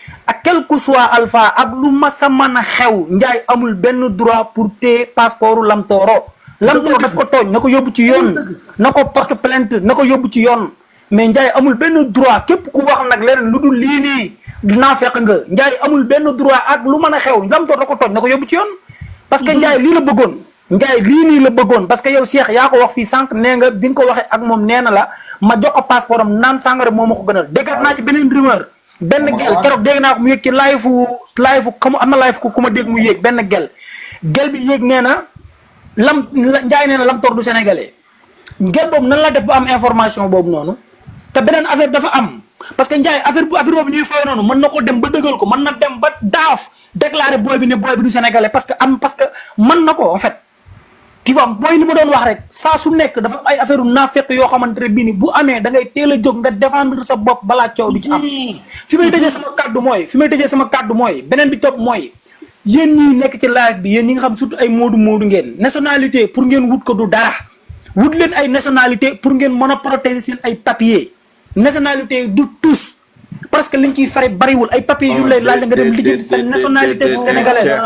ak quel que soit alpha ak lu ma sa mën a xew Ndiaye amul benn droit pour téye passeport Lamtoro. Lamtoro daf ko tooñ na ko yóbbu ci yoon na ko porte plainte na ko yóbbu ci yoon mais Ndiaye amul benn droit képp ku wax nag leneen lu dul lii nii dinaa fekk nga Ndiaye amul benn droit ak lu mën a xew Lamtoro da ko tooñ na ko yóbbu ci yoon. parce que Ndiaye lii la bëggoon Ndiaye lii nii la bëggoon parce que yow Cheikh yaa ko wax fii sànq nee nga bi nga ko waxee ak moom nee na la ma jox ko passeport am naan sàngara moo ma ko gënal déggaat naa ci beneen rumeur. benn gel keroog dégg naa ko mu yéeg ci live comme am na live ku ma dégg mu yéeg benn gel bi yéeg nee na Ndiaye nee na Lamtoro du sénégalais gel boobu nan la def ba am information boobu noonu te beneen affaire dafa am parce que Ndiaye affaire boobu ñuy fooy noonu mën na ko dem ba dëggal ko mën na dem ba daaf déclarer booy bi ne booy bi du sénégalais parce que mën na ko en fait tu vois mooy li ma doon wax rek saa su nekk dafa am ay affaire u naafeq yoo xamante ne bii ni bu amee da ngay teel a jóg nga défendre sa bopp balaa coow du ci am fi may tëjee sama kàddu mooy beneen bi topp mooy yéen ñi nekk ci live bi yéen ñi nga xam surtout ay moodu ngeen nationalité pour ngeen wut ko du dara wut leen ay nationalité pour ngeen mën a protéger seen ay papier nationalité du tous parce que liñ ciy fare bariwul ay papier yu lay laaj nga dem lijjanti sa nationalité sénégalaise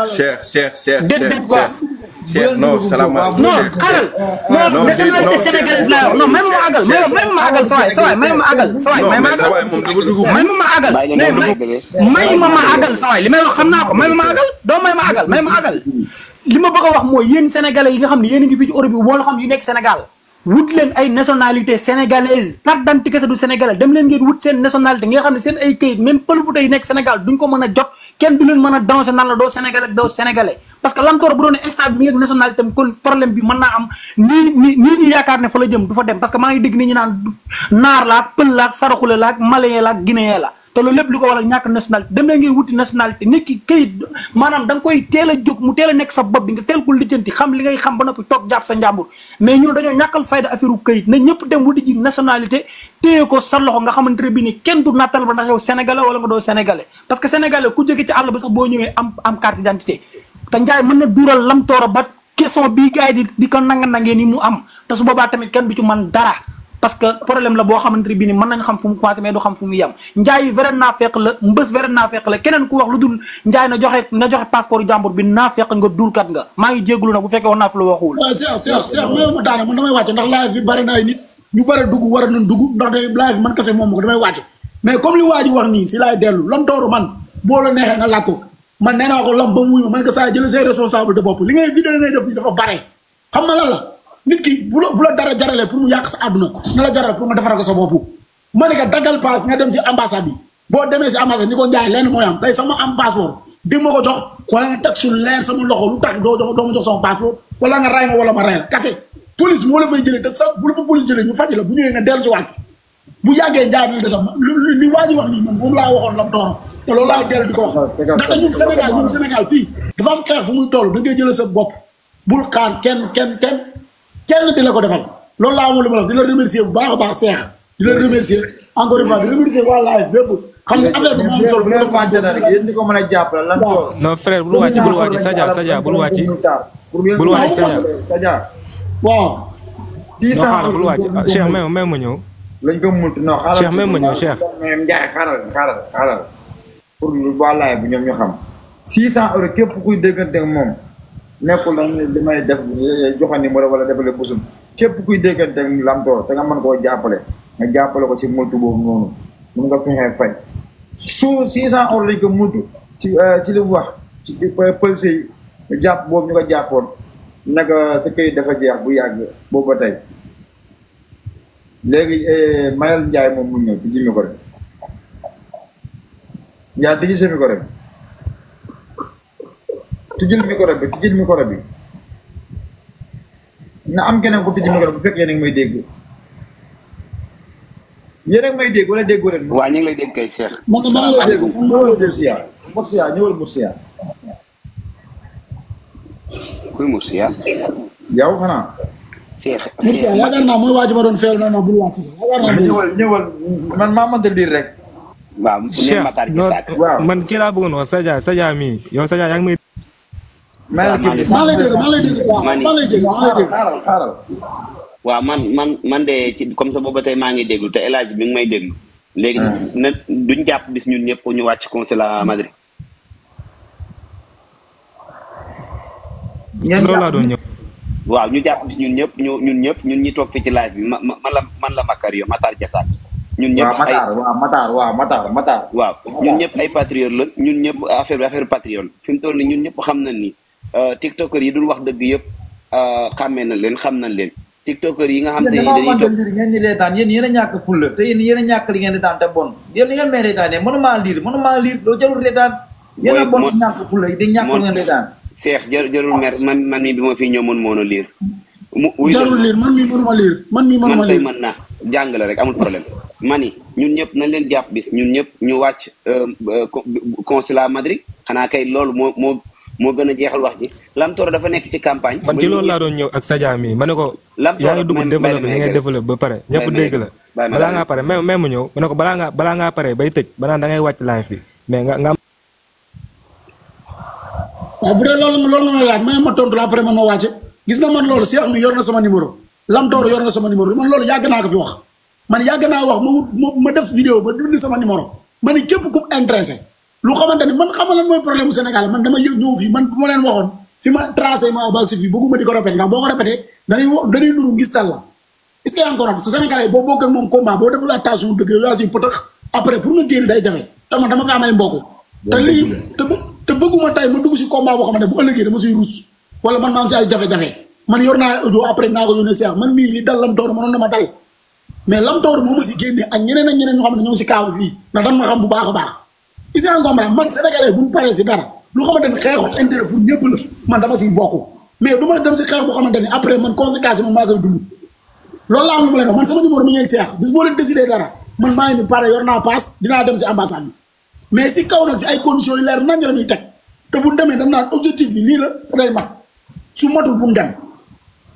Cheikh non salaamaaleykum non xaaral non nationalité sénégalaise laa non même ma àggal même ma àggal sawaay may ma àggal sawaay li may wax xam naa ko may ma àggal doo may ma àggal li ma bëgg a wax mooy yéen sénégalais yi nga xam ne yéen a ngi fi ci Europe bi moo la xam yu nekk Sénégal wut leen ay nationalité sénégalaise carte d'identité kese du sénégalais dem leen ngeen wut seen nationalité nga xam ne seen ay këyit même pëlfuta yi nekk Sénégal duñ ko mën a jot kenn du leen mën a danger naan la doo sénégalais doo sénégalais parce que Lamtoro bu doon instant bi ngeen nationalité tam kon problème bi mën naa am nii ñu yaakaar ne fa la jëm du fa dem parce que maa ngi dégg nit ñi naan naar laak pël laak saraxule laak malien laak guinéen la te loolu lépp li ko waral ñàkk nationalité dem leen ngeen wuti nationalité nit ki këyit maanaam da nga koy teel a jóg mu teel a nekk sa bopp bi nga teel ko lijjanti xam li ngay xam ba noppi toog jàpp sa njàmbur mais ñun dañoo ñàkkal fayda affaire u këyit na ñëpp dem wuti ji nationalité téye ko sa loxo nga xamante ne bii ni kenn du nattal ba ndax yow sénégalais wala nga doo sénégalais parce que sénégalais ku jóge ci àll ba sax boo ñëwee am carte d'identité te Ndiaye mën na duural Lamtoro ba question bii gars yi di ko nanga-nangee ni mu am te su boobaa tamit kenn du ci mën dara parce que problème la boo xamante ne bii ni mën nañ xam fu mu commencé mais du xam fu mu yem Ndiaye vrai naa fekk la mbës vrai naa fekk la keneen ku wax lu dul Ndiaye na joxe passeport yu jàmbur bi naa fekk nga dulkat nga maa ngi jégalu nag bu fekkee wax naa fi la waxuwul. waaw Cheikh ma daana man damay wàcce ndax live bi bari na ay nit ñu bari dugg war a nañ dugg ndax day live bi man kese moom ko damay wàcce mais comme li waa ji wax nii si laay dellu Lamtoro man boo la neexee nga laaj ko man nee naa ko lam ba muy man que saa jël say responsabilité bopp li ngay vidéo ngay def nii dafa bare xam nga lan la nit ki bu la dara jaralee pour mu yàq sa àdduna na la jaral pour nga defaral ko sa bopp ma ne ko daggal paas nga dem ci ambassade bi boo demee si ambassade ni ko Ndiaye lenn mooy am tey sama am passeport di ma ko jox wala nga teg su leer sama loxo lu tax doo ma jox sama passeport wala nga ray ma wala ma ray la kase police moo la fay jëlee te sa bu la fa police jëlee ñu faj la bu ñëwee nga dellu si waat bu yàggee Ndiaye na de sax li waa ji wax nii moom laa waxoon Lamtoro te loolu laa dellu di ko wax ndax ñun Sénégal fii dafa am xeex fu muy toll da ngay jëlee sa bopp bul xaar kenn di la ko defal loolu laa amul lu ma wax di la remercier bu baax a baax Cheikh di la remercier encore une fois di remercier waa live bépp xam ne affaire bi moo am solo yéen di ko mën a jàppale lan non frère bul wàcc Sadia bul wàcc Sadia waaw 600 bul wàcc Cheikh même ma ñëw lañ ko multi non xaaral Cheikh même ma ñëw Cheikh même Ndiaye xaaral pour waa live bi ñoom ñu xam 600 euros képp kuy déggante ak moom nekkul nag li may def joxe numéro wala defale busum képp kuy déggante ak Lamtoro te nga mën koo jàppale nga jàppale ko ci multu boobu noonu mun nga fexee fay su 600 euros lañ ko multu ci li mu wax ci police yi jàpp boobu ñu ko jàppoon naka sa këyit dafa jeex bu yàgg boobu ba tey léegi Mayel Ndiaye moom mu ñëw tijji mi ko rek Ndiaye tijji sa micro rek tijjil micro bi na am keneen ku tijji micro bu fekk yéen a ngi may dégg wala déggoo leen. waa ñu ngi lay dégg kay Cheikh. man maa ngi lay dégg Murcia ñëwal Murcia. kuy Murcia. yow xanaa. Cheikh Murcia yaakaar naa mooy waa ji ma doon feew na bul wàcc ñëwal man maa mënta lire rek. waaw Cheikh man kii laa bëggoon wax Sadia mii yow Sadia yaa ngi may. maa lay dégg xaaral waaw man de ci comme ça booba tey maa ngi déglu te El Hadj bi ngi may déglu léegi na duñ jàpp bis ñun ñëpp ñu wàcc consulat Madrid. loolu laa doon ñëw. waaw ñu jàpp bis ñun ñëpp ñun ñi toog fi ci live bi man la Makario Matar Diassak. ñun ñëpp ay Matar. waaw ñun ñëpp ay patriote la ñun ñëpp affaire patriote fi mu toll nii ñun ñëpp xam nañ ni tiktokers yi dul wax dëgg yëpp xàmmee na leen xam nañ leen. tiktokers yi nga xam te ni dañuy toog ngeen di reetaan yéen a ñàkk fulla te yéen a ñàkk li ngeen reetaan te bon yéen li ngeen may reetaanee mënumaa liir loo jarul reetaan yéen a bon ñàkk fulla di ñàkk ngeen reetaan Cheikh jarul mer man mi bi ma fi ñëw mën a liir jarul liir man mi mënuma liir man liir mën naa jàng la rek amul problème mani ñun ñëpp nañ leen jàpp bis ñun ñëpp ñu wàcc consulat Madrid xanaa kay loolu moo gën a jeexal wax ji Lamtoro dafa nekk ci campagne. man ci loolu laa doon ñëw ak Sadia mi ma ne ko. yaa ngi dugg développé li ngay développé ba pare ñëpp dégg la. balaa ngaa pare même mu ñëw ma ne ko balaa ngaa pare bay tëj ba naan da ngay wàcc live bi mais nga am. waaw bu dee loolu nga may laaj ma tontu la après man ma wàcce gis nga man loolu Cheikh mi yor na sama numéro Lamtoro yor na sama numéro man loolu yàgg naa ko fi wax man yàgg naa wax ma def vidéo ba dindi sama numéro ma ni képp ku intéressé lu xamante ni man xamal lan mooy problème mu Sénégal man dama ñëw fii man bu ma leen waxoon fi ma tracé ma ba si fii bëgguma di ko répété ndax boo ko répété dañuy nuru ngis tal la est-ce que encore su Sénégalais boo bokk ak moom combat boo deful attention dëgg yaa si pëtëx après pour nga génn day jafe te man dama ko amay mbokk te lii te bëgguma tay ma dugg si combat boo xamante bu ëllëgee dama siy ruus wala man maa am si ay jafe-jafe man yor naa audio après naa ko yónnee Cheikh man mii li dal Lamtoro mënoon na ma dal mais Lamtoro moo ma si génne ak ñeneen ñoo xam ne ñoo si kaaw fii ndax dan ma xam bu baax a baax is en comprendre man Sénégalais bu ñu paree si dara lu xamante ni xeexul intérêt pour ñëpp la man dama siy bokk mais du ma dem si xeex boo xamante ni après man conséquence yi moom maa koy dund loolu laa am lu ma leen wax man sama numéro mi ngi Cheikh bis boo leen décidé dara man maa ngi ni pare yor naa paas dinaa dem si ambassade bi mais si kaw nag si ay conditions yu leer nañ la ñuy teg te bu ñu demee dañ naan objectif bi lii la day mat su matul bu mu dem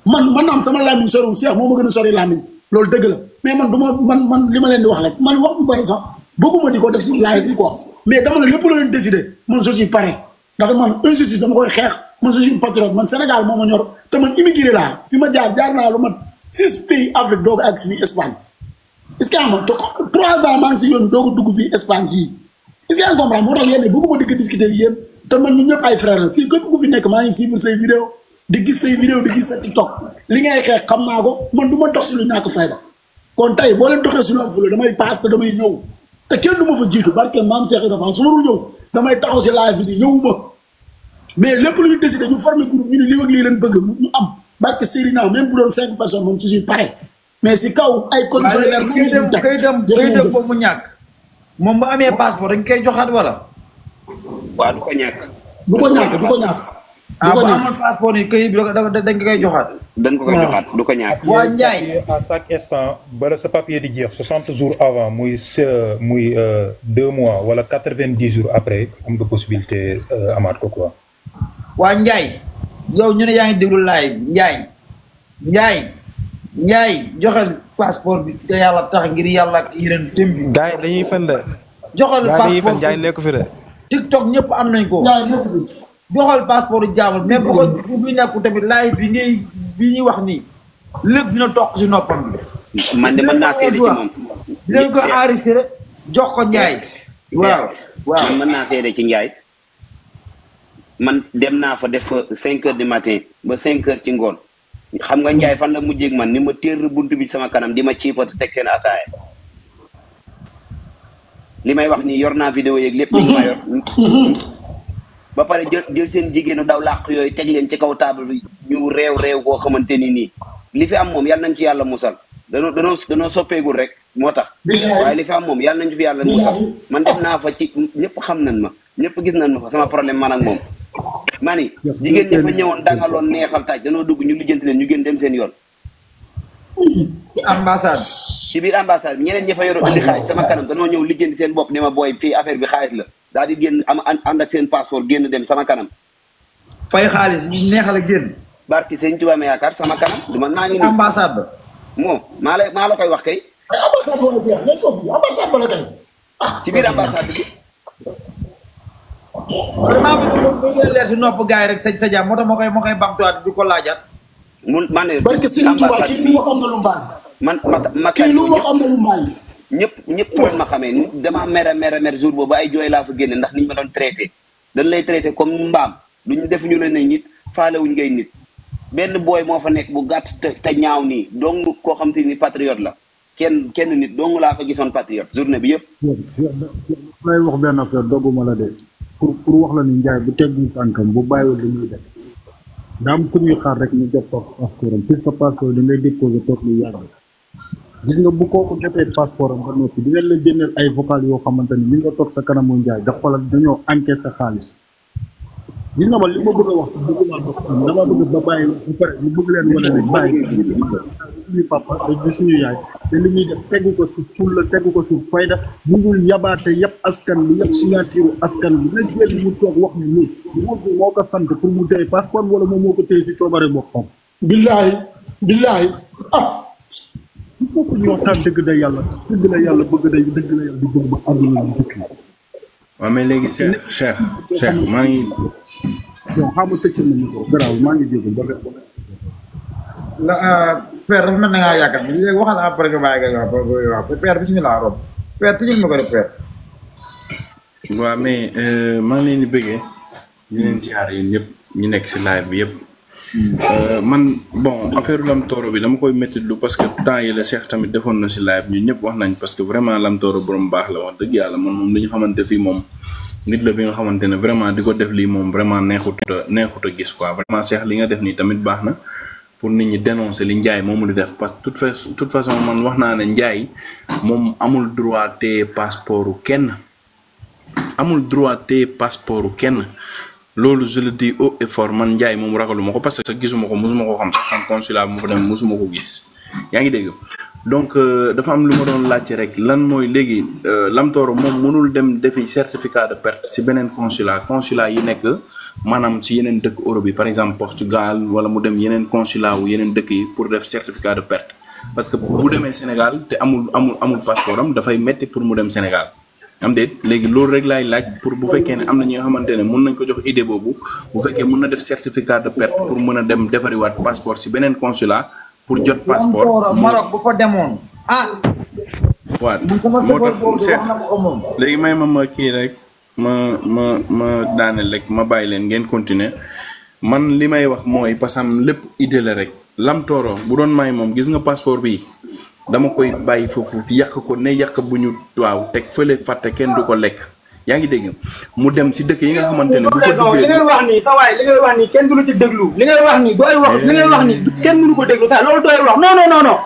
man naam sama làmmiñ soriwul Cheikh moo ma gën a sori làmmiñ loolu dëgg la mais man du ma man li ma leen di wax rek man wax bu bari sax bëgguma di ko def si live bi quoi mais dama ne lépp la leen décidé man je suis pare ndax man injustice dama koy xeex man je suis patriote man Sénégal moo ma ñor te man immigré laa fi ma jaar naa lu mat 6 pays Afrique doog ak fii Espagne est-ce que am 3 ans maa ngi si yoon doog a dugg fii Espagne fii est-ce que comprendre moo tax yéen bëgguma di ko discuter yéen te man ñun ñëpp ay frère la fii képp ku fi nekk maa ngi suivre say vidéo di gis say vidéo di gis sa TikTok li ngay xeex xam naa ko man du ma dox si lu ñàkk fayda kon tey boo leen doxee si lu am fula damay paas te damay ñëw te kenn du ma fa jiitu barke maam Cheikh Ibrahima su ma dul ñëw damay taxaw si live bi di ñëwuma mais lépp lu ñu décidé ñu formé groupe ñu ne lii ak lii leen bëgg ñu am barke Serina même bu doon 5 personnes moom je suis pare mais si kaw ay conditions yi leer kay dem boobu mu ñàkk moom bu amee passeport dañ koy joxaat wala waaw du ko ñàkk du ko ñàkk bu amoon passeport yi këyit bi dañ koy joxaat dañ ko koy joxaat du ko ñàkk waa Ndiaye à chaque instant bala sa papier di jeex 60 jours avant muy 2 mois wala 90 jours après am nga possibilité amaat ko quoi waa Ndiaye yow ñu ne yaa ngi déglu live Ndiaye joxal passeport bi te yàlla tax ngir yàlla ak yeneen tëm bi gars yi dañuy fen de joxal passeport Ndiaye nekk fi de TikTok ñëpp am nañ ko joxal passeport jaamul mais bu ko bu nekkul tamit live bi ñuy wax nii lépp dina toq si noppam bi man de mën naa seede ci moom dinañ ko enregistré jox ko Ndiaye waaw man mën naa seede ci Ndiaye man dem naa fa def 5 heures du matin ba 5 heures ci ngoon xam nga Ndiaye fan la mujjee ak man ni ma téer buntu bi sama kanam di ma ciipatu teg seen ataaya li may wax nii yor naa vidéo yeeg lépp li ma yor ba pare jël seen jigéenu daw làq yooyu teg leen ci kaw table bi ñu réew koo xamante ni nii li fi am moom yàlla nañ ci yàlla musal danoo soppeegul rek moo tax waaye li fi am moom yàlla nañ ci fi yàlla musal man dem naa fa ci ñëpp xam nañ ma ñëpp gis nañ ma fa sama problème man ak moom maa ni jigéen ñi fa ñëwoon dangaloon neexal taaj danoo dugg ñu lijjanti leen ñu gën dem seen yoon ambassade ci biir ambassade bi ñeneen ñi fa yoroon indi xaalis sama kanam danoo ñëw lijjanti seen bopp ni ma booy fii affaire bi xaalis la daal di génn ànd ak seen passeport génn dem sama kanam fay xaalis neexal a génn barki sëñ Tuubaa ma yaakaar sama kanam du man maa ngi nii ambassade ba moo maa la koy wax kay ambassade ba Cheikh nekk ko fi ambassade ba la kay ci biir ambassade bi vraiment bëgg leer si nopp gars yi rek sa jàmm moo tax moo koy bamtuwaat di ko laajaat man ne barke sëñ Tuubaa kii lu wax am na lu mbaan man kii lu wax am na lu mbaan ñëpp fa ma xamee dama mer jour boobu ay jooy laa fa génne ndax niñ ma doon traité dañ lay traité comme mbaam duñu def ñu la ne nit faalewuñ ngay nit benn booy moo fa nekk bu gàtt te ñaaw nii dong koo xam te ni patriote la kenn nit dong laa fa gisoon patriote journée bi yëpp. lay wax benn affaire dogguma la de pour wax la ni Ndiaye bu teggu tànkam bu bàyyiwul li muy def daa am ku ñuy xaar rek ñu jot passeport am puisque passeport da ngay déposé toog lu yàgg gis nga bu kooku jotee passeport am ba noppi dinañ la génneel ay vocal yoo xamante ni li nga toog sa kanamu Ndiaye da xoolal dañoo encaissé sa xaalis gis nga ma li ma bëgg a wax sax bëgguma dox dama bëgg ba bàyyi bu pare ñu bëgg leen wane ne bàyyi suñu papa di suñu yaay te li ñuy def tegu ko ci fulla tegu ko ci fayda bugul yabaate yëpp askan bi yëpp signature askan bi na jël mu toog wax ni nii moo ko sant pour mu téye passeport wala moom moo ko téye ci coobare boppam billahi il faut que ñu waxtaan dëgg la yàlla bëgg la yàlla di bëgg ba àdduna bi jëkk waaw mais léegi Cheikh maa ngi bon xam nga tëcc nañu ko garaaw maa ngi jégal ba la père dafa mel na ngaa yaakaar léegi waxal après nga bàyyi nga wax père bismillah rob père tëjul ma ko def père waaw mais maa ngi leen di bëggee ñu leen ziar yéen ñëpp ñu nekk si live bi yëpp man bon affaire Lamtoro bi dama koy métti lu parce que temps yi la Cheikh tamit defoon na si live ñu ñëpp wax nañ parce que vraiment Lamtoro borom baax la wax dëgg yàlla man moom li ñu xamante fii moom nit la bi nga xamante ne vraiment di ko def lii moom vraiment neexut a gis quoi vraiment Cheikh li nga def nii tamit baax na pour nit ñi dénoncer li Ndiaye moomu di def parce que toute façon man wax naa ne Ndiaye moom amul droit téye passeport kenn loolu je le dis haut et fort man Ndiaye moom ragaluma ko parce que gisuma ko mosuma ko xam sax xam consulat mu fa dem mosuma ko gis yaa ngi dégg donc dafa am lu ma doon laajte rek lan mooy léegi Lamtoro moom mënul dem defi certificat de perte si beneen consulat yi nekk maanaam si yeneen dëkk Europe yi par exemple Portugal wala mu dem yeneen consulat wu yeneen dëkk yi pour def certificat de perte parce que bu demee Sénégal te amul passeport am dafay metti pour mu dem Sénégal am déet léegi loolu rek laay laaj pour bu fekkee ne am na ñi nga xamante ne mën nañ ko jox idée boobu bu fekkee mën na def certificat de perte pour mën a dem defariwaat passeport si beneen consulat pour jot passeport Maroc bu ko demoon waaw moo tax Cheikh léegi may ma kii rek ma daaneel rek ma bàyyi leen ngeen continuer man li may wax mooy parce que lépp idée la rek Lamtoro bu doon may moom gis nga passeport bi dama koy bàyyi foofu yàq ko ne yàq bu ñu waaw teg fële fàtte kenn du ko lekk yaa ngi dégg mu dem si dëkk yi nga xamante ne bu ko duggee li ngay wax nii sa waay li ngay wax nii kenn du la ci déglu li ngay wax nii dooy wax li ngay wax nii kenn mënu ko déglu sax loolu dooy wax non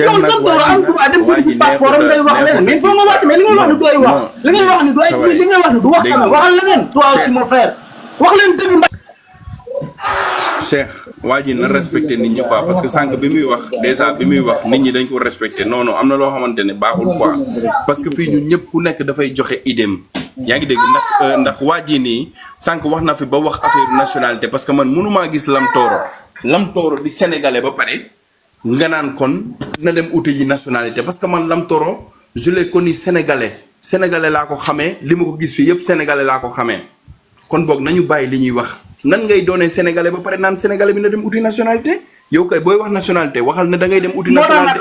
yow Lamtoro am droit dem ko ci passeport am ngay wax leneen mais foo nga wax mais li ngay wax ni dooy wax li ngay wax ni dooy li ngay wax ni du wax kana waxal leneen toi aussi mon frère wax leen dëgg Cheikh waa ji na respecté nit ñi quoi parce que sànq bi muy wax déjà bi muy wax nit ñi dañ ko respecté non am na loo xamante ne baaxul quoi parce que fii ñun ñëpp ku nekk dafay joxe idéem yaa ngi dégg ndax waa ji nii sànq wax na fi ba wax affaire nationalité parce que man mënumaa gis Lamtoro di sénégalais ba pare nga naan kon na dem uti ji nationalité parce que man Lamtoro je l'ai connu sénégalais laa ko xamee li ma ko gis fii yëpp sénégalais laa ko xamee kon boog nañu bàyyi li ñuy wax nan ngay doonee sénégalais ba pare naan sénégalais bi na dem uti nationalité yow kay booy wax nationalité waxal ne da ngay dem uti nationalité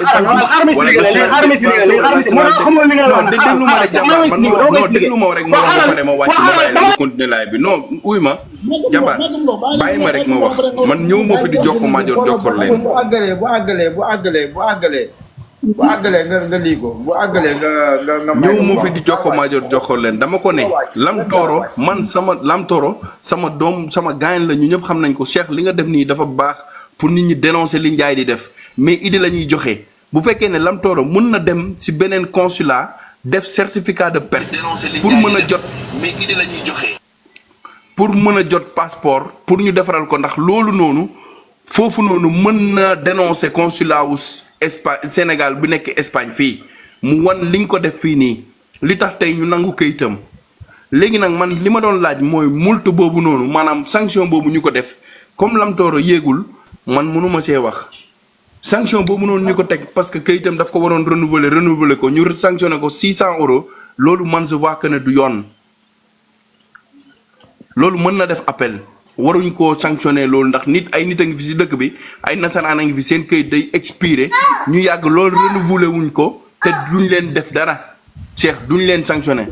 déglu ma rek ma wax ba pare ma wàcc ma bàyyi la continuer laay bi non uy ma jabaar bàyyi ma rek ma wax man ñëw moo fi di jokko maajoor jokkor leen bu àggalee nga lii ko bu àggalee nga ñëw moo fi di jokko maajoor jokkor leen dama ko ne Lamtoro man sama doom sama gaañ la ñu ñëpp xam nañ ko Cheikh li nga def nii dafa baax pour nit ñi dénoncer li Ndiaye di def mais idée la ñuy joxe bu fekkee ne Lamtoro mën na dem si beneen consulat def certificat de perte pour mën a jot mais idée la ñuy joxe pour mën a jot passeport pour ñu defaral ko ndax loolu noonu foofu noonu mën na dénoncer consulat wu Espagne Sénégal bu nekk Espagne fii mu wan liñ ko def fii nii li tax tey ñu nangu kayitam léegi nag man li ma doon laaj mooy multe boobu noonu maanaam sanction boobu ñu ko def comme Lamtoro yéegul man mënuma see wax sanction boobu noonu ñu ko teg parce que kayitam daf ko waroon renouveler ko ñu sanctionné ko 600 € loolu man je vois que ne du yoon loolu mën na def appel waruñ koo sanctionné loolu ndax ay nit a ngi fi si dëkk bi ay nasaraan a ngi fi seen kayit day expiré ñu yàgg loolu renouveler wuñ ko te duñ leen def dara Cheikh duñ leen sanctionné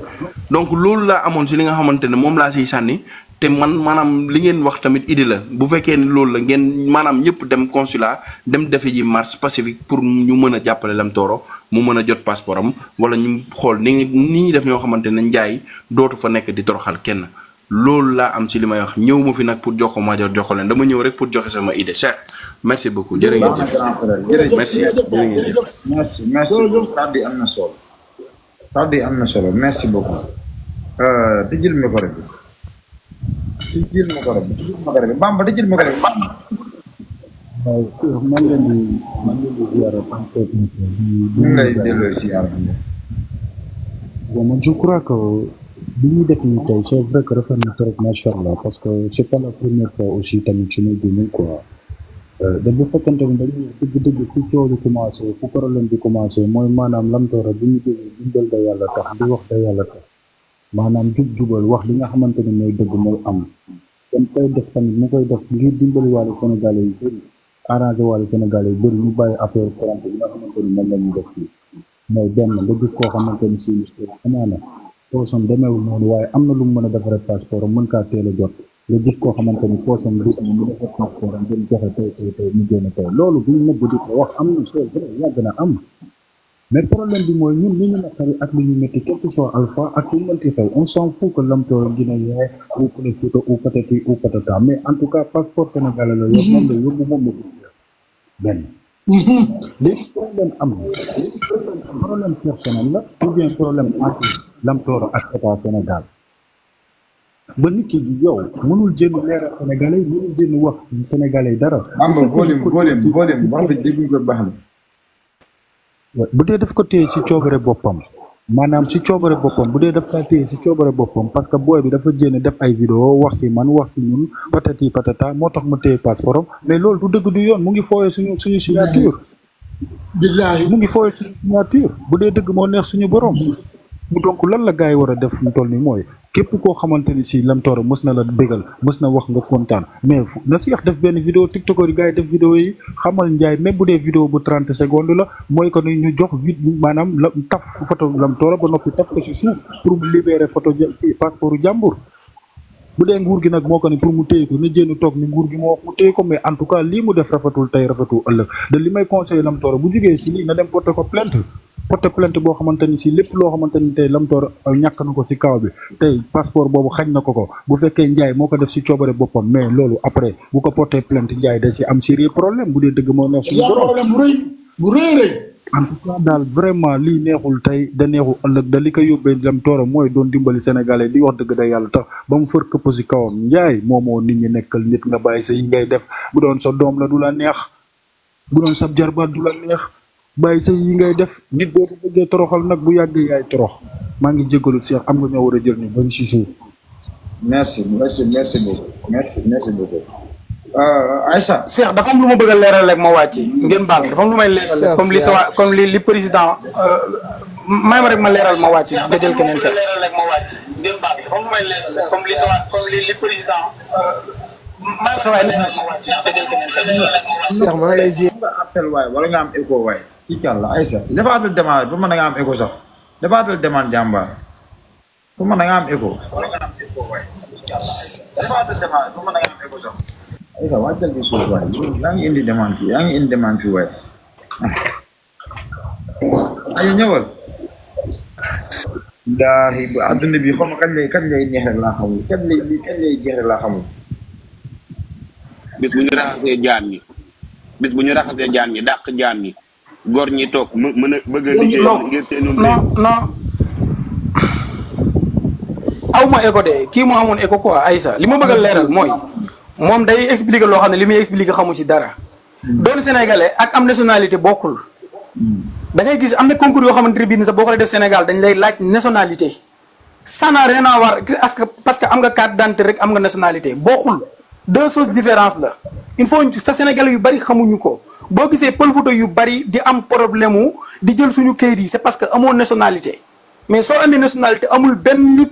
donc loolu laa amoon si li nga xamante ne moom laa siy sànni te man maanaam li ngeen wax tamit idée la bu fekkee ne loolu la ngeen maanaam ñëpp dem consulat dem defe ji marche pacifique pour ñu mën a jàppale Lam Tooro mu mën a jot passeport am wala ñu xool ni ñuy def ñoo xamante ne njaay dootu fa nekk di toroxal kenn loolu laa am ci li may wax ñëw ma fi nag pour jox ko Madior jox ko leen dama ñëw rek pour joxe sama idée Cheikh merci beaucoup jërëjëf merci merci kàddu yi am na solo kàddu yi am na solo merci beaucoup tijjil micro bi tijjil micro bi Bamba tijjil micro bi waaw man leen di ziar ñu lay delloo ziar bon man je crois que bi ñuy def nii tey c'est vrai que rafet na trop macha allah parce que c'est pas la première fois aussi tamit su ma jëmee quoi da bu fekkante ni dañuy dëgg-dëgg fu coow li commencé fu problème bi commencé mooy maanaam Lam Tooro bi ñu jógee dimbal da yàlla tax di wax da yàlla tax maanaam jubal wax li nga xamante ne mooy dëgg mooy am dañ koy def tamit mu koy def ngir dimbali wàllu Sénégalais yu bëri arrangé wàllu Sénégalais yu bëri ñu bàyyi affaire trente bi nga xamante ni moom la ñu def fii mooy benn nga gis koo xamante ni si amaana poosam demeewul noonu waaye am na lu mu mën a defaree passeport am mën kaa teel a jot nga gis koo xamante ni poosam du mu defar passeport am dem joxe tey mu génn tey loolu bu ñu nëbb di ko wax am na c'est vrai yàgg na am mais problème bi mooy ñun li ñu naqari ak li ñu métti quel que soit alpha ak lu mënti xew on s'en fout que Lam Tooro dina yaay ou que le photo ou patati ou patata mais en tout cas passeport sénégalais la yor moom la yóbbu moom la ko benn léegi problème am na problème personnel la ou bien problème entre Lam Tooro ak état Sénégal ba nit ki yow mënul jënd leeral sénégalais mënul jënd wax sénégalais dara. Bamba volume wax bi dégg ko baax na. bu dee daf ko téye ci coobare boppam maanaam ci coobare boppam bu dee daf kaa téye ci coobare boppam parce que booy bi dafa jénn def ay vidéo wax ci man wax ci ñun patati patata moo tax mu téye passeport am mais loolu du dëgg du yoon mu ngi fooyee suñu signature. billaahi mu ngi fooyee suñu signature bu dee dëgg moo neex suñu borom. mu donc lan la gars yi war a def mu toll nii mooy képp koo xamante ni si Lam Tooro mës na la bégal mës na wax nga kontaan mais na si wax def benn vidéo tiktok yi gars yi def vidéo yi xamal njaay même bu dee vidéo bu 30 secondes la mooy que ni ñu jox maanaam la taf photo Lam Tooro ba noppi taf ko si suuf pour mu libérer photo passeport jàmbur bu dee nguur gi nag moo ko ni pour mu téye ko na jéem toog ni nguur gi moo wax mu téye ko mais en tout cas lii mu def rafetul tey rafetul ëllëg de li may conseillé Lam Tooro bu jugee si lii na dem porter ko plainte boo xamante ni si lépp loo xamante ni tey Lam Tooro ñàkk na ko si kaw bi tey passeport boobu xañ na ko bu fekkee njaay moo ko def si coobare boppam mais loolu après bu ko porter plainte njaay da si am sérieux problème bu dee dëgg moo neex suñu borom problème bu rëy en tout cas daal vraiment lii neexul tey da neexul ëllëg da li ko yóbbee Lam Tooro mooy doon dimbali sénégalais di wax dëgg da yàlla tax ba mu fër këpp si kawam njaay moomoo nit ñi nekkal nit nga bàyyi sa yi ngay def bu doon sa doom la du la neex bu doon sa jarbaat du la neex bàyyi sa yi ngay def nit boobu bëggee toroxal nag bu yàggee yaay torox maa ngi jégalu Cheikh am nga ñoo war a jël ni bañ si suuf. merci beaucoup Aïssa. Cheikh dafa am lu ma bëgg a leeral rek ma wàcc ngeen baal dafa am lu may leeral comme li sa comme li président may ma rek ma leeral ma wàcc nga jël keneen Cheikh. ngeen baal dafa am lu may leeral comme li sa comme li président sa waay leeral ma wàcc nga jël keneen Cheikh maa lay ziar. appel waay wala nga am écho waay kii kan la Aïssa defaatal demande ba mën nga am écho sax defaatal demande jàmbaar ba mën nga am écho defaatal demande ba mën nga am écho sax Aïssa wàccal ci suuf waay yaa ngi indi demande fii waay ay ñëwal daahi bu àdduna bi xam kañ lay neex rek laa xamul kañ lay jeex rek laa xamul bis bu ñu raxasee jaan ñi dàq jaan ñi góor ñi toog mën a bëgg a liggéey ngir seenu non aw ma écho de kii moo amoon écho quoi Aïssa li ma bëgg a leeral mooy moom day expliquer loo xam ne li muy expliquer xamu ci dara doon sénégalais ak am nationalité bokkul da ngay gis am na concours yoo xamante ne bii sax boo ko def Sénégal dañ lay laaj nationalité ça n'a rien à voir parce que am nga carte d'identité rek am nga nationalité bokkul deux choses différentes la il faut sa sénégalais yu bari xamuñu ko boo gisee pël Fuuta yu bari di am problème mu di jël suñu kayit yi c'est parce que amoo nationalité mais soo amee nationalité amul benn nit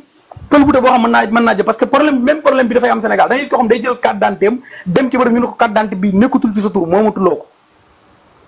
pël Fuuta boo xam mën naa jël parce que même problème bi dafay am Sénégal da ngay ko xam day jël carte d'identité dem ci bërëb ñu ne ko carte d'identité bi nekkatul ci sa tur moomatuloo ko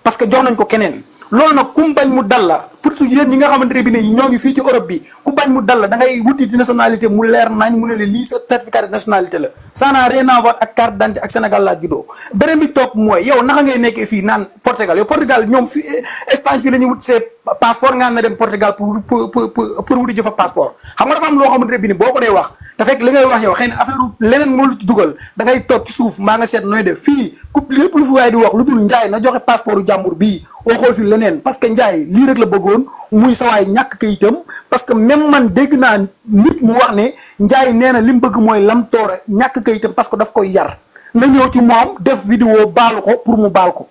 parce que jox nañ ko keneen loolu nag ku bañ mu dal la pour su yéen ñi nga xamante ne bi ne ñoo ngi fii ci Europe bi ku bañ mu dal la da ngay wuti di nationalité mu leer nañ mu ne la lii sa certificat de nationalité la ça n'a rien à voir ak carte d'identité ak Sénégal laa juddoo beneen bi topp mooy yow naka ngay nekkee fii naan Portugal yow Portugal ñoom fii Espagne fii la ñuy wut see passeport nga na dem Portugal pour wuti jëfa passeport xam nga dafa am loo xamante ne bi ni boo ko dee wax te fekk li ngay wax yow xëy na affaire leneen moo lu ci dugal da ngay toog ci suuf maa nga seet nooy def fii ku lépp lu fi waaye di wax lu dul njaay na joxe passeport u jàmbur bii oo xool fi leneen parce que njaay lii rek la bëggoon muy sawaay ñàkk kayitam parce que même man dégg naa nit mu wax ne njaay nee na li mu bëgg mooy lam toora ñàkk kayitam parce que daf koy yar na ñëw ci moom def vidéo baalu ko pour mu baal ko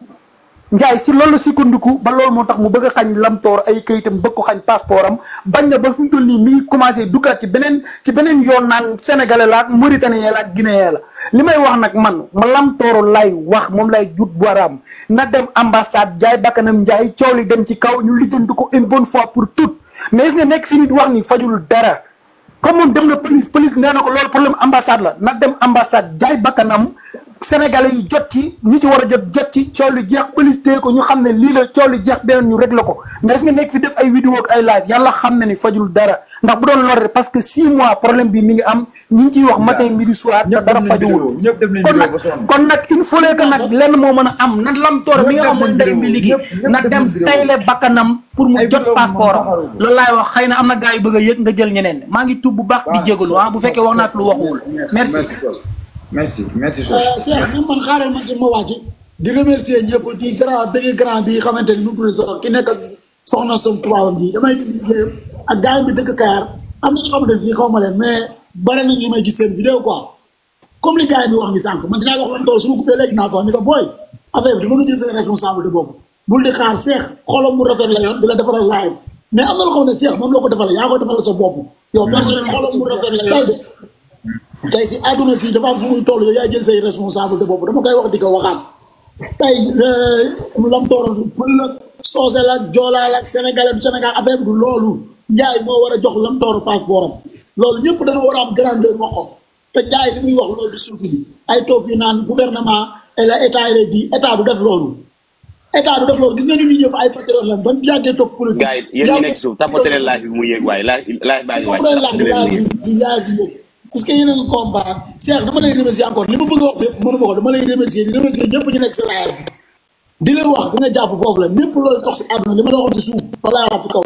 njaay si loolu la sukkandiku ba loolu moo tax mu bëgg a xañ lamtoor ay kayitam bëgg ko xañ passeport am bañ na ba fi mu toll nii mi ngi commencé duggaat ci beneen yoon naan sénégalais la ak mauritanien la ak guinéen la li may wax nag man ma lamtooro lay wax moom lay jut boiraam na dem ambassade jaay bakkanam njaay coow li dem ci kaw ñu lijjanti ko une bonne fois pour toutes mais gis nga nekk fi nit wax ni fajul dara comme moom dem na police nee na ko loolu problème ambassade la na dem ambassade jaay bakkanam sénégalais yi jot ci ñi ci war a jot ci coow li jeex police tee ko ñu xam ne lii la coow li jeex beneen ñu réglé ko mais gis nga nekk fi def ay vidéo ak ay live yàlla xam ne ni fajul dara ndax bu doon lor parce que 6 mois problème bi mi ngi am ñi ngi ciy wax matin midi soir te dara fajuwul kon nag il faut que nag lenn moo mën a am na lamtoor mi nga xam ne day mi liggéey na dem tayle bakkanam pour mu jot passeport am loolu laay wax xëy na am na gars yu bëgg a yëg nga jël ñeneen maa ngi tubb bu baax di jégalu bu fekkee wax naa fi lu waxuwul merci Cheikh même man xaaral man ci ma wàcc di remercier ñëpp di grand bi xamante ni nu tudd sax ki nekk soxna som tubaabam bi damay gis liggéeyam ak gars bi dëkk Kayar am na ñu xamante ne fii xaw ma leen mais bare na ñu may gis seen vidéo quoi comme li gars bi wax ni sànq man dinaa wax lan tool su ma coupé léegi naa ko ni ko booy affaire bi dama nga jël seen responsabilité boobu bul di xaar Cheikh xolam mu rafet la yoon di la defaral live mais am na loo xam ne Cheikh moom loo ko defal yaa ko defal sa bopp yow personnel xolam mu rafet la yoon tey si àdduna fii dafa am fu muy toll yow yaa jël say responsabilité boobu dama koy wax di ko waxaat tey lam tooroon pël la soose la joolaa la sénégalais du Sénégal affaire bi du loolu njaay moo war a jox lam tooro passeport am loolu ñëpp dana war a am grandeur wax ko te njaay li muy wax loolu du suuf bi ay toog fii naan gouvernement et la état yi di état du def loolu gis nga ni ñuy ñëpp ay patriote lan ban yàggee toog politique gars yi yéen ñi nekk suuf tapote leen laaj bi mu yéeg waaye laaj baa ngi wàcc di yéeg parce que yéen a ngi comprendre Cheikh dama lay remercier encore li ma bëgg a wax fépp mënuma ko dama lay remercier di remercier ñëpp ñu nekk si live di la wax fi nga jàpp foofu la lépp looy dox si àdduna li ma la wax ci suuf fa laa wax ci kaw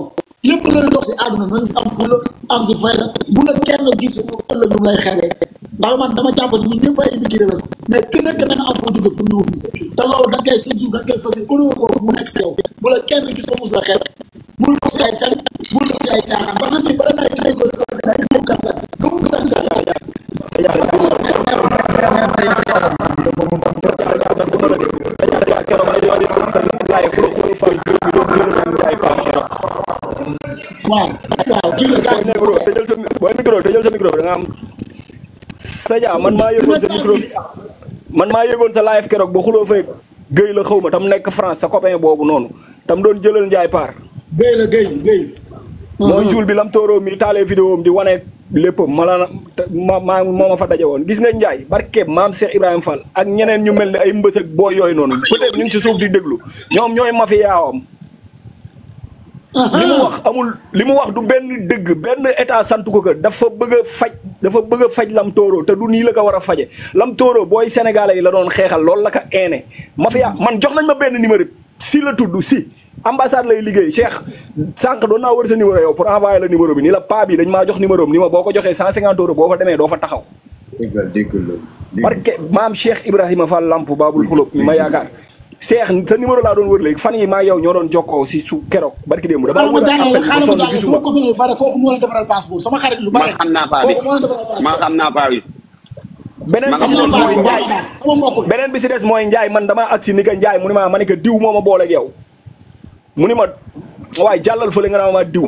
lépp looy dox si àdduna na nga si am fulla am si fayda bu la kenn gis ëllëg lu lay xewee ndax man dama jàpp ni ñun ñëpp ay immigré la mais ku nekk da nga am foo jóge pour ñëw fii te loolu da ngay chaque jour da ngay fas yéene ko mu nekk si yow bu la kenn gis ba mus la xew bul dox si ay fen bul dox si ay caaxaan parce que fii ba dana ay ko ay bokkat la gëm sa sa waaw kii la tëjal sa micro da nga am Sadia man maa yëgoon sa micro man maa yëgoon sa live keroog ba xuloo fay Guèye la xaw ma tam nekk France sa copain boobu noonu tam doon jëlal Ndiaye Paar. Guèye. mooy jour bi lam tooroo mi taalee vidéo am di wane léppam moo ma fa daje woon gis nga Ndiaye barkeeb maam Cheikh Ibrahima Fall ak ñeneen ñu mel ne ay mbët ak boo yooyu noonu peut-être ñu ngi ci suuf di déglu ñoom ñooy mafiyaawam. li mu wax du benn dëgg benn état sant ko que dafa bëgg a faj lam tooroo te du nii la ko war a faje lam tooroo booy sénégalais yi la doon xeexal loolu la ko eene mafia man jox nañ ma benn numéro si la tudd si ambassade lay liggéey Cheikh sànq doon naa wër sa numéro yow pour envoyer la numéro bi ni la paa bi dañ maa jox numéro am ni ma boo ko joxee 150 euros boo fa demee doo fa taxaw parce que maam Cheikh Ibrahima Fall Lamp Babul Xulóob mi ma yaakaar Cheikh sa numéro laa doon wër léegi fan yi maa yow ñoo doon jokkoo si su keroog barki démb dama wër appel gisuma kooku moo la defaral passeport sama xarit lu bare man xam naa paa bi beneen bi si des mooy Ndiaye man damaa agsi ni ka Ndiaye mu ni ma ni ko diw moo ma booleeg yow mu ni ma waaye jàllal fële nga naa ma diw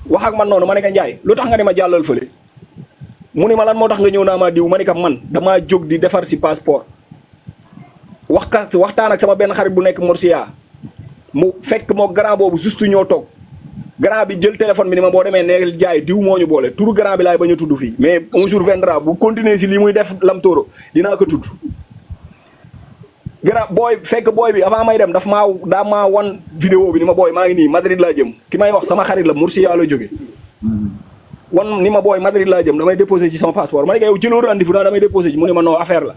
wax ak man noonu ma ne ko Ndiaye lu tax nga ne ma jàllal fële mu ni ma lan moo tax nga ñëw naa ma diw ma ne ko man damaa jóg di defar si passeport waxtaan ak sama benn xarit bu nekk Morsia mu fekk moo grand boobu juste ñoo toog grand bi jël téléphone bi ni ma boo demee neel Jaay diw moo ñu boole turu grand bi laay bañ a tudd fii mais un jour viendra bu continuer si li muy def lam tooro dinaa ko tudd grand booy fekk booy bi avant may dem daa maa wan vidéo bi ni ma booy maa ngi nii Madrid laa jëm ki may wax sama xarit la Murcia la jóge wan ni ma booy Madrid laa jëm damay déposé ci sama passeport ma ne ko yow jëloo rendez-vous naa damay déposé ci mu ne ma non affaire la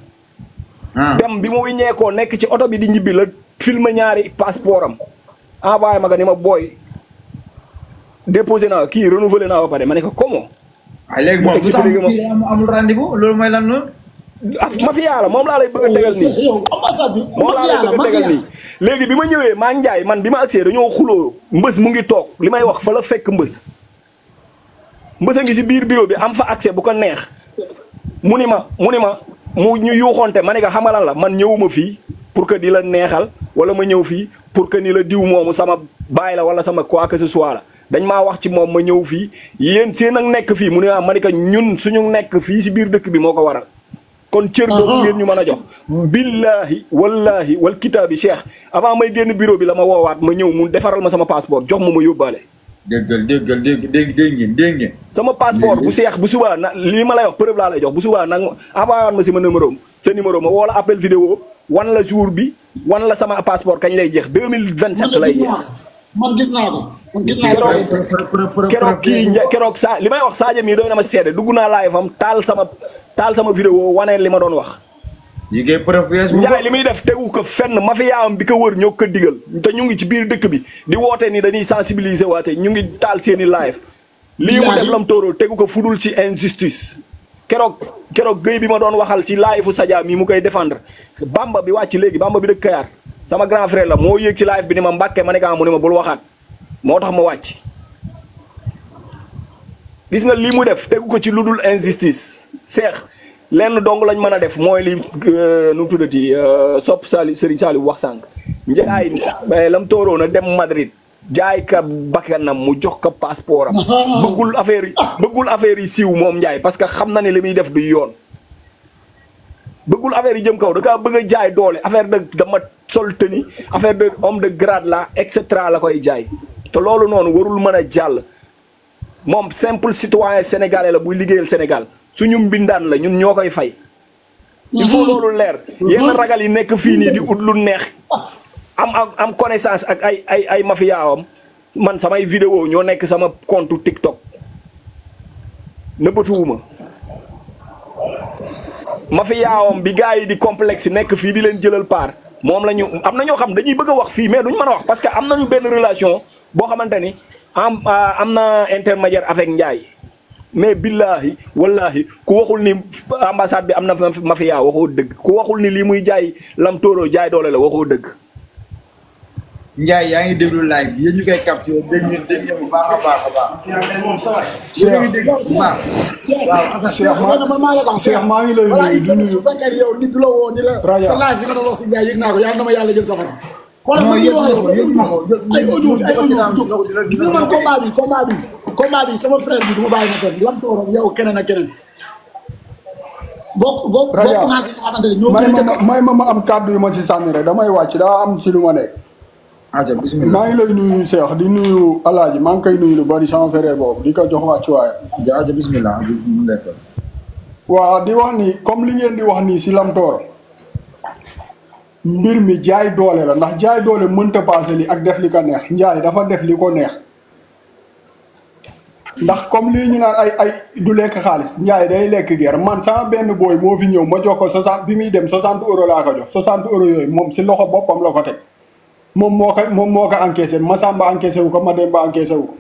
dem bi mu wiññeekoo nekk ci oto bi di ñibbi la filmé ñaari passeport am envoyé ma ko ni ma booy déposé naa kii renouvelé naa ba pare ma ne ko comment léegi moom bu tax amul rendez-vous loolu mooy lan noonu mafia la moom laa lay bëgg a tegal nii moom laa lay bëgg a tegal nii léegi bi ma ñëwee maa ngi jaay man bi ma agsee dañoo xuloo mbës mu ngi toog li may wax fa la fekk mbës a ngi si biir bureau bi am fa accès bu ko neex mu ni ma mu ñu yuuxonte ma ne ko xamalan la man ñëwuma fii pour que di la neexal wala ma ñëw fii pour que ni la diw moomu sama baay la wala sama quoi que ce soit la dañ maa wax ci moom ma ñëw fii yéen seen ak nekk fii mu ne ma ne ko ñun suñu nekk fii si biir dëkk bi moo ko waral kon cër boobu ngeen ñu mën a jox billahi wallahi wal kitaabi cheikh avant may génn bureau bi la ma woowaat ma ñëw mu defaral ma sama passeport jox ma yóbbaale dégg ngeen sama passeport bu seex bu subaa na lii ma lay wax preuve laa lay jox bu subaa nag avant ma si ma numéro sa numéro ma woo la appel vidéo wan la jour bi wan la sama passeport kañ lay jeex 2027 lay jeex man gis naa ko keroog sa li may wax Sadio mii doy na ma seede dugg naa live am taal sama vidéo waneen li ma doon wax Njaay li muy def tegu ko fenn mafia am bi ko wër ñoo ko digal te ñu ngi ci biir dëkk bi di woote ni dañuy sensibiliser waate ñu ngi taal seeni live lii mu def Lam Toro tegu ko fudul ci injustice keroog gëy bi ma doon waxal ci live fu Sadia mi mu koy défendre bamba bi wàcc léegi bamba bi dëkk Kayar sama grand frère la moo yéeg ci live bi ni ma mbàkke ma ne mu ne ma bul waxaat moo tax ma wàcc gis nga lii mu def tegu ko ci lu dul injustice seex lenn dong lañ mën a def mooy li nu tuddati sopp Serigne Saliou wax sànq Njaay Lam Toro na dem Madrid jaay ka bakkanam mu jox ko passeport am bëggul affaire yi siiw moom Njaay parce que xam na ne li muy def du yoon bëggul affaire yi jëm kaw da kaa bëgg a jaay doole affaire de dama sol tenue affaire de homme de grade la et cetera la koy jaay te loolu noonu warul mën a jàll moom simple citoyen sénégalais la buy liggéeyal Sénégal suñu mbindaan la ñun ñoo koy fay il faut loolu leer yenn ragal yi nekk fii nii di ut lu neex am connaissance ak ay mafiyaawam man samay vidéo ñoo nekk sama compte TikTok nëbbatuwuma mafiyaawam bi gars yi di complexe nekk fii di leen jëlal part moom la ñu am na ñoo xam dañuy bëgg a wax fii mais duñ mën a wax parce que am nañu benn relation boo xamante ni am na intermédiaire avec Ndiaye mais billahi wallahi ku waxul ni ambassade bi am na mafia waxoo dëgg ku waxul ni lii muy jaay Lam Toro jaay doole la waxoo dëgg. Ndiaye yaa ngi déglu live bi yéen ñu koy capté dégg ngeen bu baax a baax. Cheikh maa ngi lay nuyu su fekkee yow nit la woo ni la sa live bi nga doon wax si Ndiaye yëg naa ko yàlla na ma yàlla jël safara. wala man ñu wax ay audio gis nga man combat bi sama frère bi du ma bàyyi ma fenn Lam Toro yow keneen ak keneen. bokk naa si xamante ne ñoo gën a may ma am kàddu yu ma si sànni rek damay wàcc daa am si lu ma nekk. bismillah maa ngi lay nuyu Cheikh di nuyu Alaaji maa ngi koy nuyu lu bari sama frère boobu di ko jox wàccuwaayam. bismillah. waaw di wax ni comme li ngeen di wax nii si Lam Toro mbir mi jaay doole la ndax jaay doole mënta paase li ak def li ko neex Njaay dafa def li ko neex ndax comme lii ñu naan ay du lekk xaalis Njaay day lekk ger man sama benn booy moo fi ñëw ma jox ko 60 bi muy dem 60 euros laa ko jox 60 euros yooyu moom si loxo boppam la ko teg moom moo ko encaissé Masamba encaissé wu ko Mademba encaissé wu ko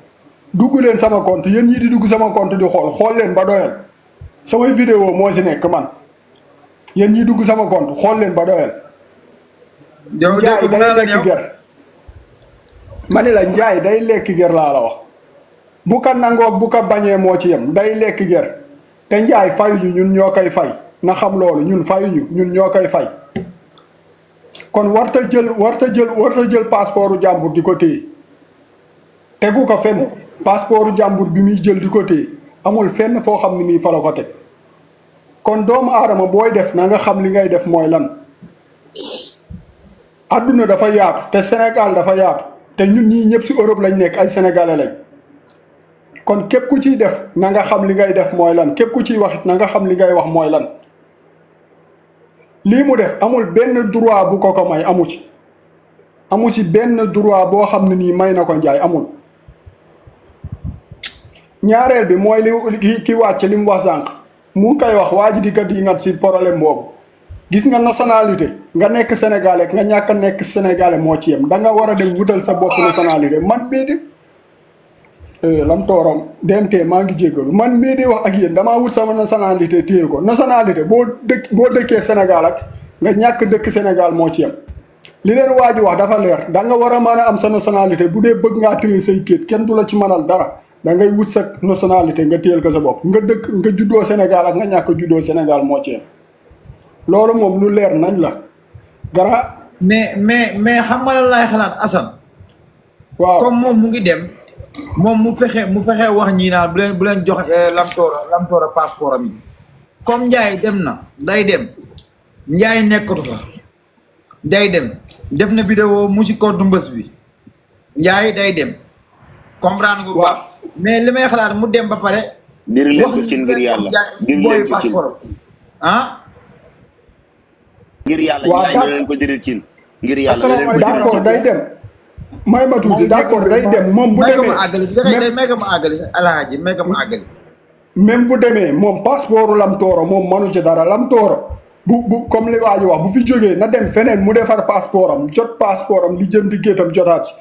dugg leen sama compte yéen ñii di dugg sama compte di xool leen ba doyal samay vidéo moo si nekk man yéen ñii dugg sama compte xool leen ba doyal. Njaay day lekk ger ma ne la Njaay day lekk ger laa la wax bu ko nangoog bu ko bañee moo ci yem day lekk ger te Njaay fayuñu ñun ñoo koy fay na xam loolu ñun fayuñu ñun ñoo koy fay kon warta jël passeport jàmbur di ko téye tegu ko fenn passeport jàmbur bi muy jël di ko téye amul fenn foo xam ne nii fa la ko teg kon doomu aadama booy def na nga xam li ngay def mooy lan adduna dafa yaatu te Sénégal dafa yaatu te ñun ñii ñëpp si Europe lañ nekk ay sénégalais lañ kon képp ku ciy def na nga xam li ngay def mooy lan képp ku ciy wax it na nga xam li ngay wax mooy lan lii mu def amul benn droit bu ko may amu ci benn droit boo xam ne nii may na ko Ndiaye amul. ñaareel bi mooy li ki wàcc li mu wax sànq mu ngi koy wax waa ji di ko diingat si problème boobu gis nga nationalité nga nekk sénégalais nga ñàkk a nekk sénégalais moo ci yem da nga war a dem wutal sa bopp nationalité man mii di lam tooram DMT maa ngi jéggalu man mii di wax ak yéen damaa wut sama nationalité téye ko nationalité boo dëkkee Sénégal ak nga ñàkk dëkk Sénégal moo ci yem. li leen waa ji wax dafa leer da nga war a mën a am sa nationalité bu dee bëgg ngaa téye say kéet kenn du la ci mënal dara. da ngay wut sa nationalité nga téyel ko sa bopp nga dëkk nga juddoo Sénégal ak nga ñàkk juddoo Sénégal moo ci loolu moom lu leer nañ la gara mais xam nga lan laay xalaat Assane. waaw comme moom mu ngi dem moom mu fexe wax ñii naan bu leen jox lamtoora passeport am yi comme Ndiaye dem na day dem Ndiaye nekkatu fa day dem def na vidéo mu ci compte mbës bi Ndiaye day dem comprendre nga bu baax mais li may xalaat mu dem ba pare. diri leen ko ci ngir yàlla diri leen ko ci ah. ngir yàlla ñu leen ko diril ci ngir yàlla. d'accord day dem. may ma tuuti d'accord day dem moom bu demee may ko ma àggali alaaji may ko ma àggali. même bu demee moom passeport Lamtooro moom manu ci dara Lamtooro bu comme li waa ji wax bu fi jógee na dem feneen mu defar passeport am jot passeport am li jëm di géetam jotaat si.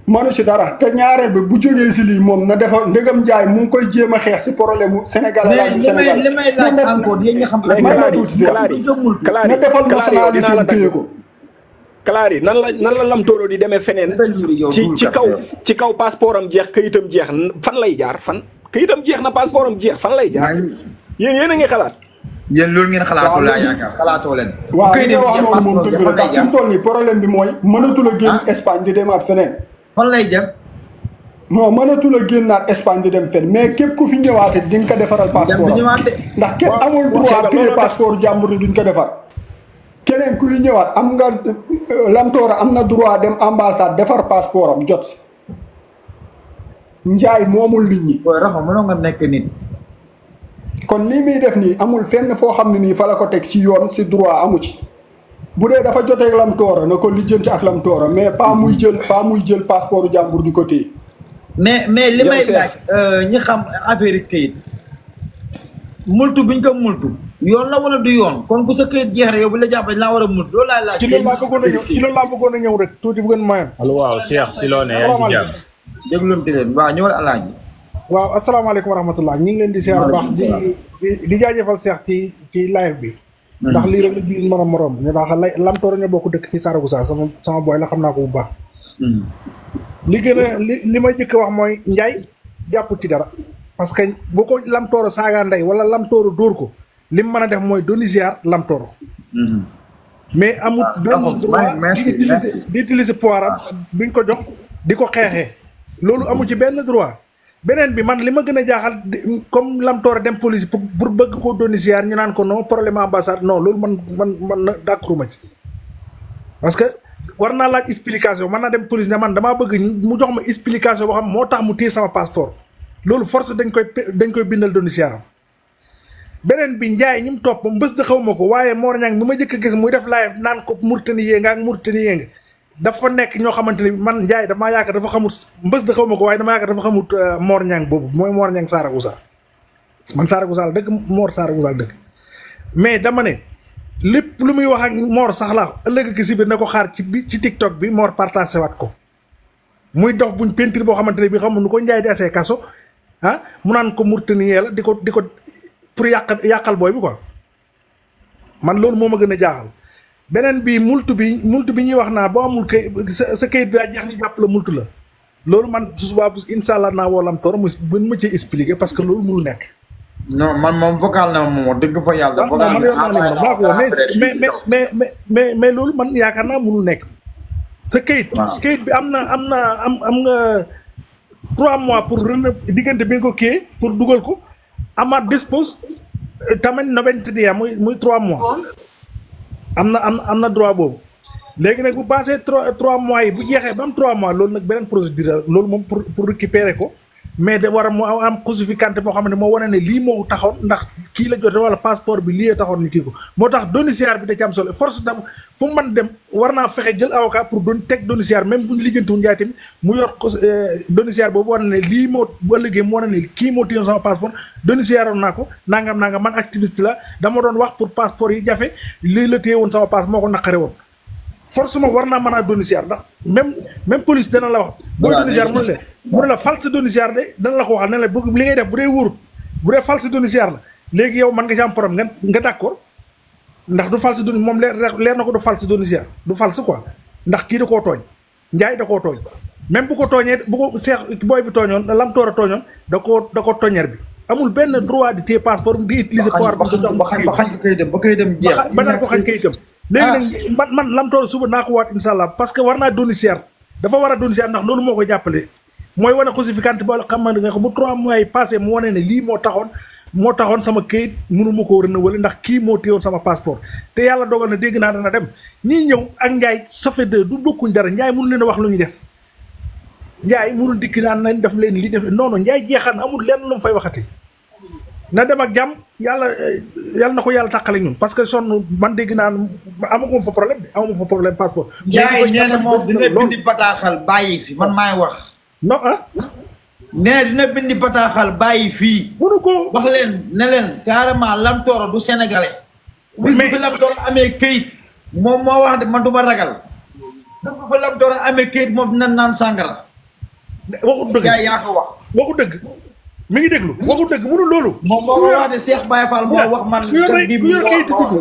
manu si dara te ñaareel bi bu jógee si lii moom na defal ndegam Ndiaye mu ngi koy jéem a xeex si problème mu Sénégal ak Sénégal li may laaj encore yéen ñi xam na defal nationalité bi téye ko Clary nan la Lamtooro di demee feneen ci kaw passeport am jeex kayitam jeex fan lay jaar fan kayitam jeex na passeport am jeex fan lay jaar yéen a ngi xalaat yéen loolu ngeen xalaatoo laa yaakaar xalaatoo leen waaw li nga wax noonu moom dëgg la ndax fi mu toll nii problème bi mooy mënatul a génn Espagne di demaat feneen fan lay jëm. non mënatul a génnaat Espagne di dem fenn mais képp ku fi ñëwaatee di nga ko defaral passeport ndax kenn amul droit téye passeport jàmbur ni duñ ko defar. keneen kuy ñëwaat am nga Lamtooro am na droit dem ambassade defar passeport am jot si. Ndiaye moomul nit ñi. waaw Rafa mënoo nga nekk nit. kon lii muy def nii amul fenn foo xam ne nii fa la ko teg si yoon si droit amu ci. bu dee dafa jotee ak Lamtooro na ko lijjanti ak Lamtooro mais pas muy jël passeport jàmbur di ko téye. mais li may laaj ñi xam affaire yi këyit multu biñ ko multu yoon la wala du yoon kon ku sa këyit jeex rek yow bu la jàppee laa war a multu loolu laay laaj. ci loolu laa bëggoon a ñëw rek tuuti bu ngeen mayoon. allo waaw Cheikh si loo ne yaa ngi si jàmm. dégluwante leen waaw ñëwal alaaji. waaw asalaamaaleykum wa rahmatulah ñu ngi leen di siyaar baax di jaajëfal Cheikh ci live bi. ndax lii rek la jullit mën a morom ñu ndax Lamtooro ñoo bokk dëkk fii Saaragosa sama boy la xam naa ko bu baax. li gën a li may jëkk wax mooy Ndiaye jàpp ci dara parce que boo ko Lamtooro saaga ndey wala Lamtooro dóor ko li mu mën a def mooy doni ziar Lamtooro. mais amul benn droit di utiliser pouvoir am biñ ko jox di ko xeexee loolu amu ci benn droit. beneen bi man li ma gën a jaaxal comme Lamtooro dem police pour bëgg koo doni ziar ñu naan ko non problème ambassade non loolu man d'accord ma ci parce que war naa laaj explication man naa dem police ne man damaa bëgg mu jox ma explication boo xam moo tax mu téye sama passeport loolu force dañ koy bindal doni ziaram beneen bi Ndiaye ñi mu topp mbës da xaw ma ko waaye Mor Niang mi ma jëkk a gis muy def live naan ko Mauritanie yee nga ak Mauritanie yee nga dafa nekk ñoo xamante ni man Ndiaye damaa yaakaar dafa xamut mbës da xaw ma ko waaye damaa yaakaar dafa xamut Mor Niang boobu mooy Mor Niang Saaragosa man Saaragosa la dëkk Mor Saaragosa la dëkk mais dama ne lépp lu muy wax ak Mor sax la ëllëg ki si biir na ko xaar ci TikTok bi Mor partagé waat ko muy dox buñ peinture boo xamante ne bi xam nu ko Ndiaye di asee kaso mu naan ko Mauritanie la di ko pour yàqal booy bi quoi man loolu moo ma gën a jaaxal. beneen bi multu bi ñuy wax naa boo amul kay sa kayit daa jeex ni jàpp la multu la loolu man su subaa incha allah naa woo Lamtooro mu buñ ma ci expliquer parce que loolu mënul nekk. non man moom vocal na moom dëgg fa yàlla. vocal mais loolu man yaakaar naa mënul nekk. sa kayit. kayit bi am nga 3 mois pour diggante bi nga ko kii pour dugal ko amaat dispose tamit 90 dias muy 3 mois. am na droit boobu léegi nag bu passé 3 mois yi bu jeexee ba am 3 mois loolu nag beneen procédure loolu moom pour récupérer ko mais da war a mu am justificante boo xam ne moo wane ne lii moo taxoon ndax kii la jote wala passeport bi lii taxoon ñu kii ko moo tax domiciliaire bi da ci am solo force dam fu mu mën dem war naa fexe jël avocat pour doon teg domiciliaire même bu ñu lijjantiwul njaay tamit mu yor domiciliaire boobu wane ne lii moo bu ëllëgee mu wane ne kii moo téyoon sama passeport domiciliaire naa ko nangam man activiste la dama doon wax pour passeport yi jafe lii la téye woon sama passeport moo ko naqare woon forcément war naa mën a domiciliaire ndax même police dana la wax booy domiciliaire mu ne la false domiciliaire de dana la ko waxal ne la bëgg li ngay def bu dee wóorut bu dee false domiciliaire la léegi yow mën nga ci am problème nga d'accord ndax du false domiciliaire moom leer na ko du false domiciliaire du false quoi ndax kii da koo tooñ njaay da koo tooñ même bu ko tooñee bu ko seex booy bi tooñoon lam toor a tooñoon da ko toññeer bi amul benn droit di téye passeport di utiliser pouvoir ba xañ kayitam ba kayitam jeex ba naan ko xañ kayitam léegi nag man lam toor suba naa ko waat insha allah parce que war naa domiciliaire dafa war a domiciliaire ndax loolu moo koy jàppale mooy wane justificante ba xam nga ko bu 3 mois yi passé mu wane ne lii moo taxoon sama këyit mënu ma koo renouveler ndax kii moo téyoon sama passeport te yàlla dogal na dégg naa dana dem ñii ñëw ak Njaay ça fait deux du bokkuñ dara Njaay mënu leen a wax lu ñu def Njaay mënul dikk naan nañ def leen li def non non Njaay jeexal na amul lenn lu mu fay waxati na dem ak jàmm yàlla na ko yàlla tàqale ñun parce que sonn man dégg naa amaguma fa problème passeport. Njaay nee na moom dina bindi bataaxal bàyyi fi man maay wax. non nee dina bindi bataaxal bàyyi fii. mënu ko wax leen ne leen carrément Lam Tooro du sénégalais. bis bu fi Lam Tooro amee këyit moom moo wax de man du ma ragal. bis bu fi Lam Tooro amee këyit moom dina naan sàngara. waxut dëgg yaa ko wax. waxut dëgg mi ngi déglu waxut dëgg mënul loolu. moom moo wax de Cheikh Baye Fall moo wax man. ku yor kayitu juddu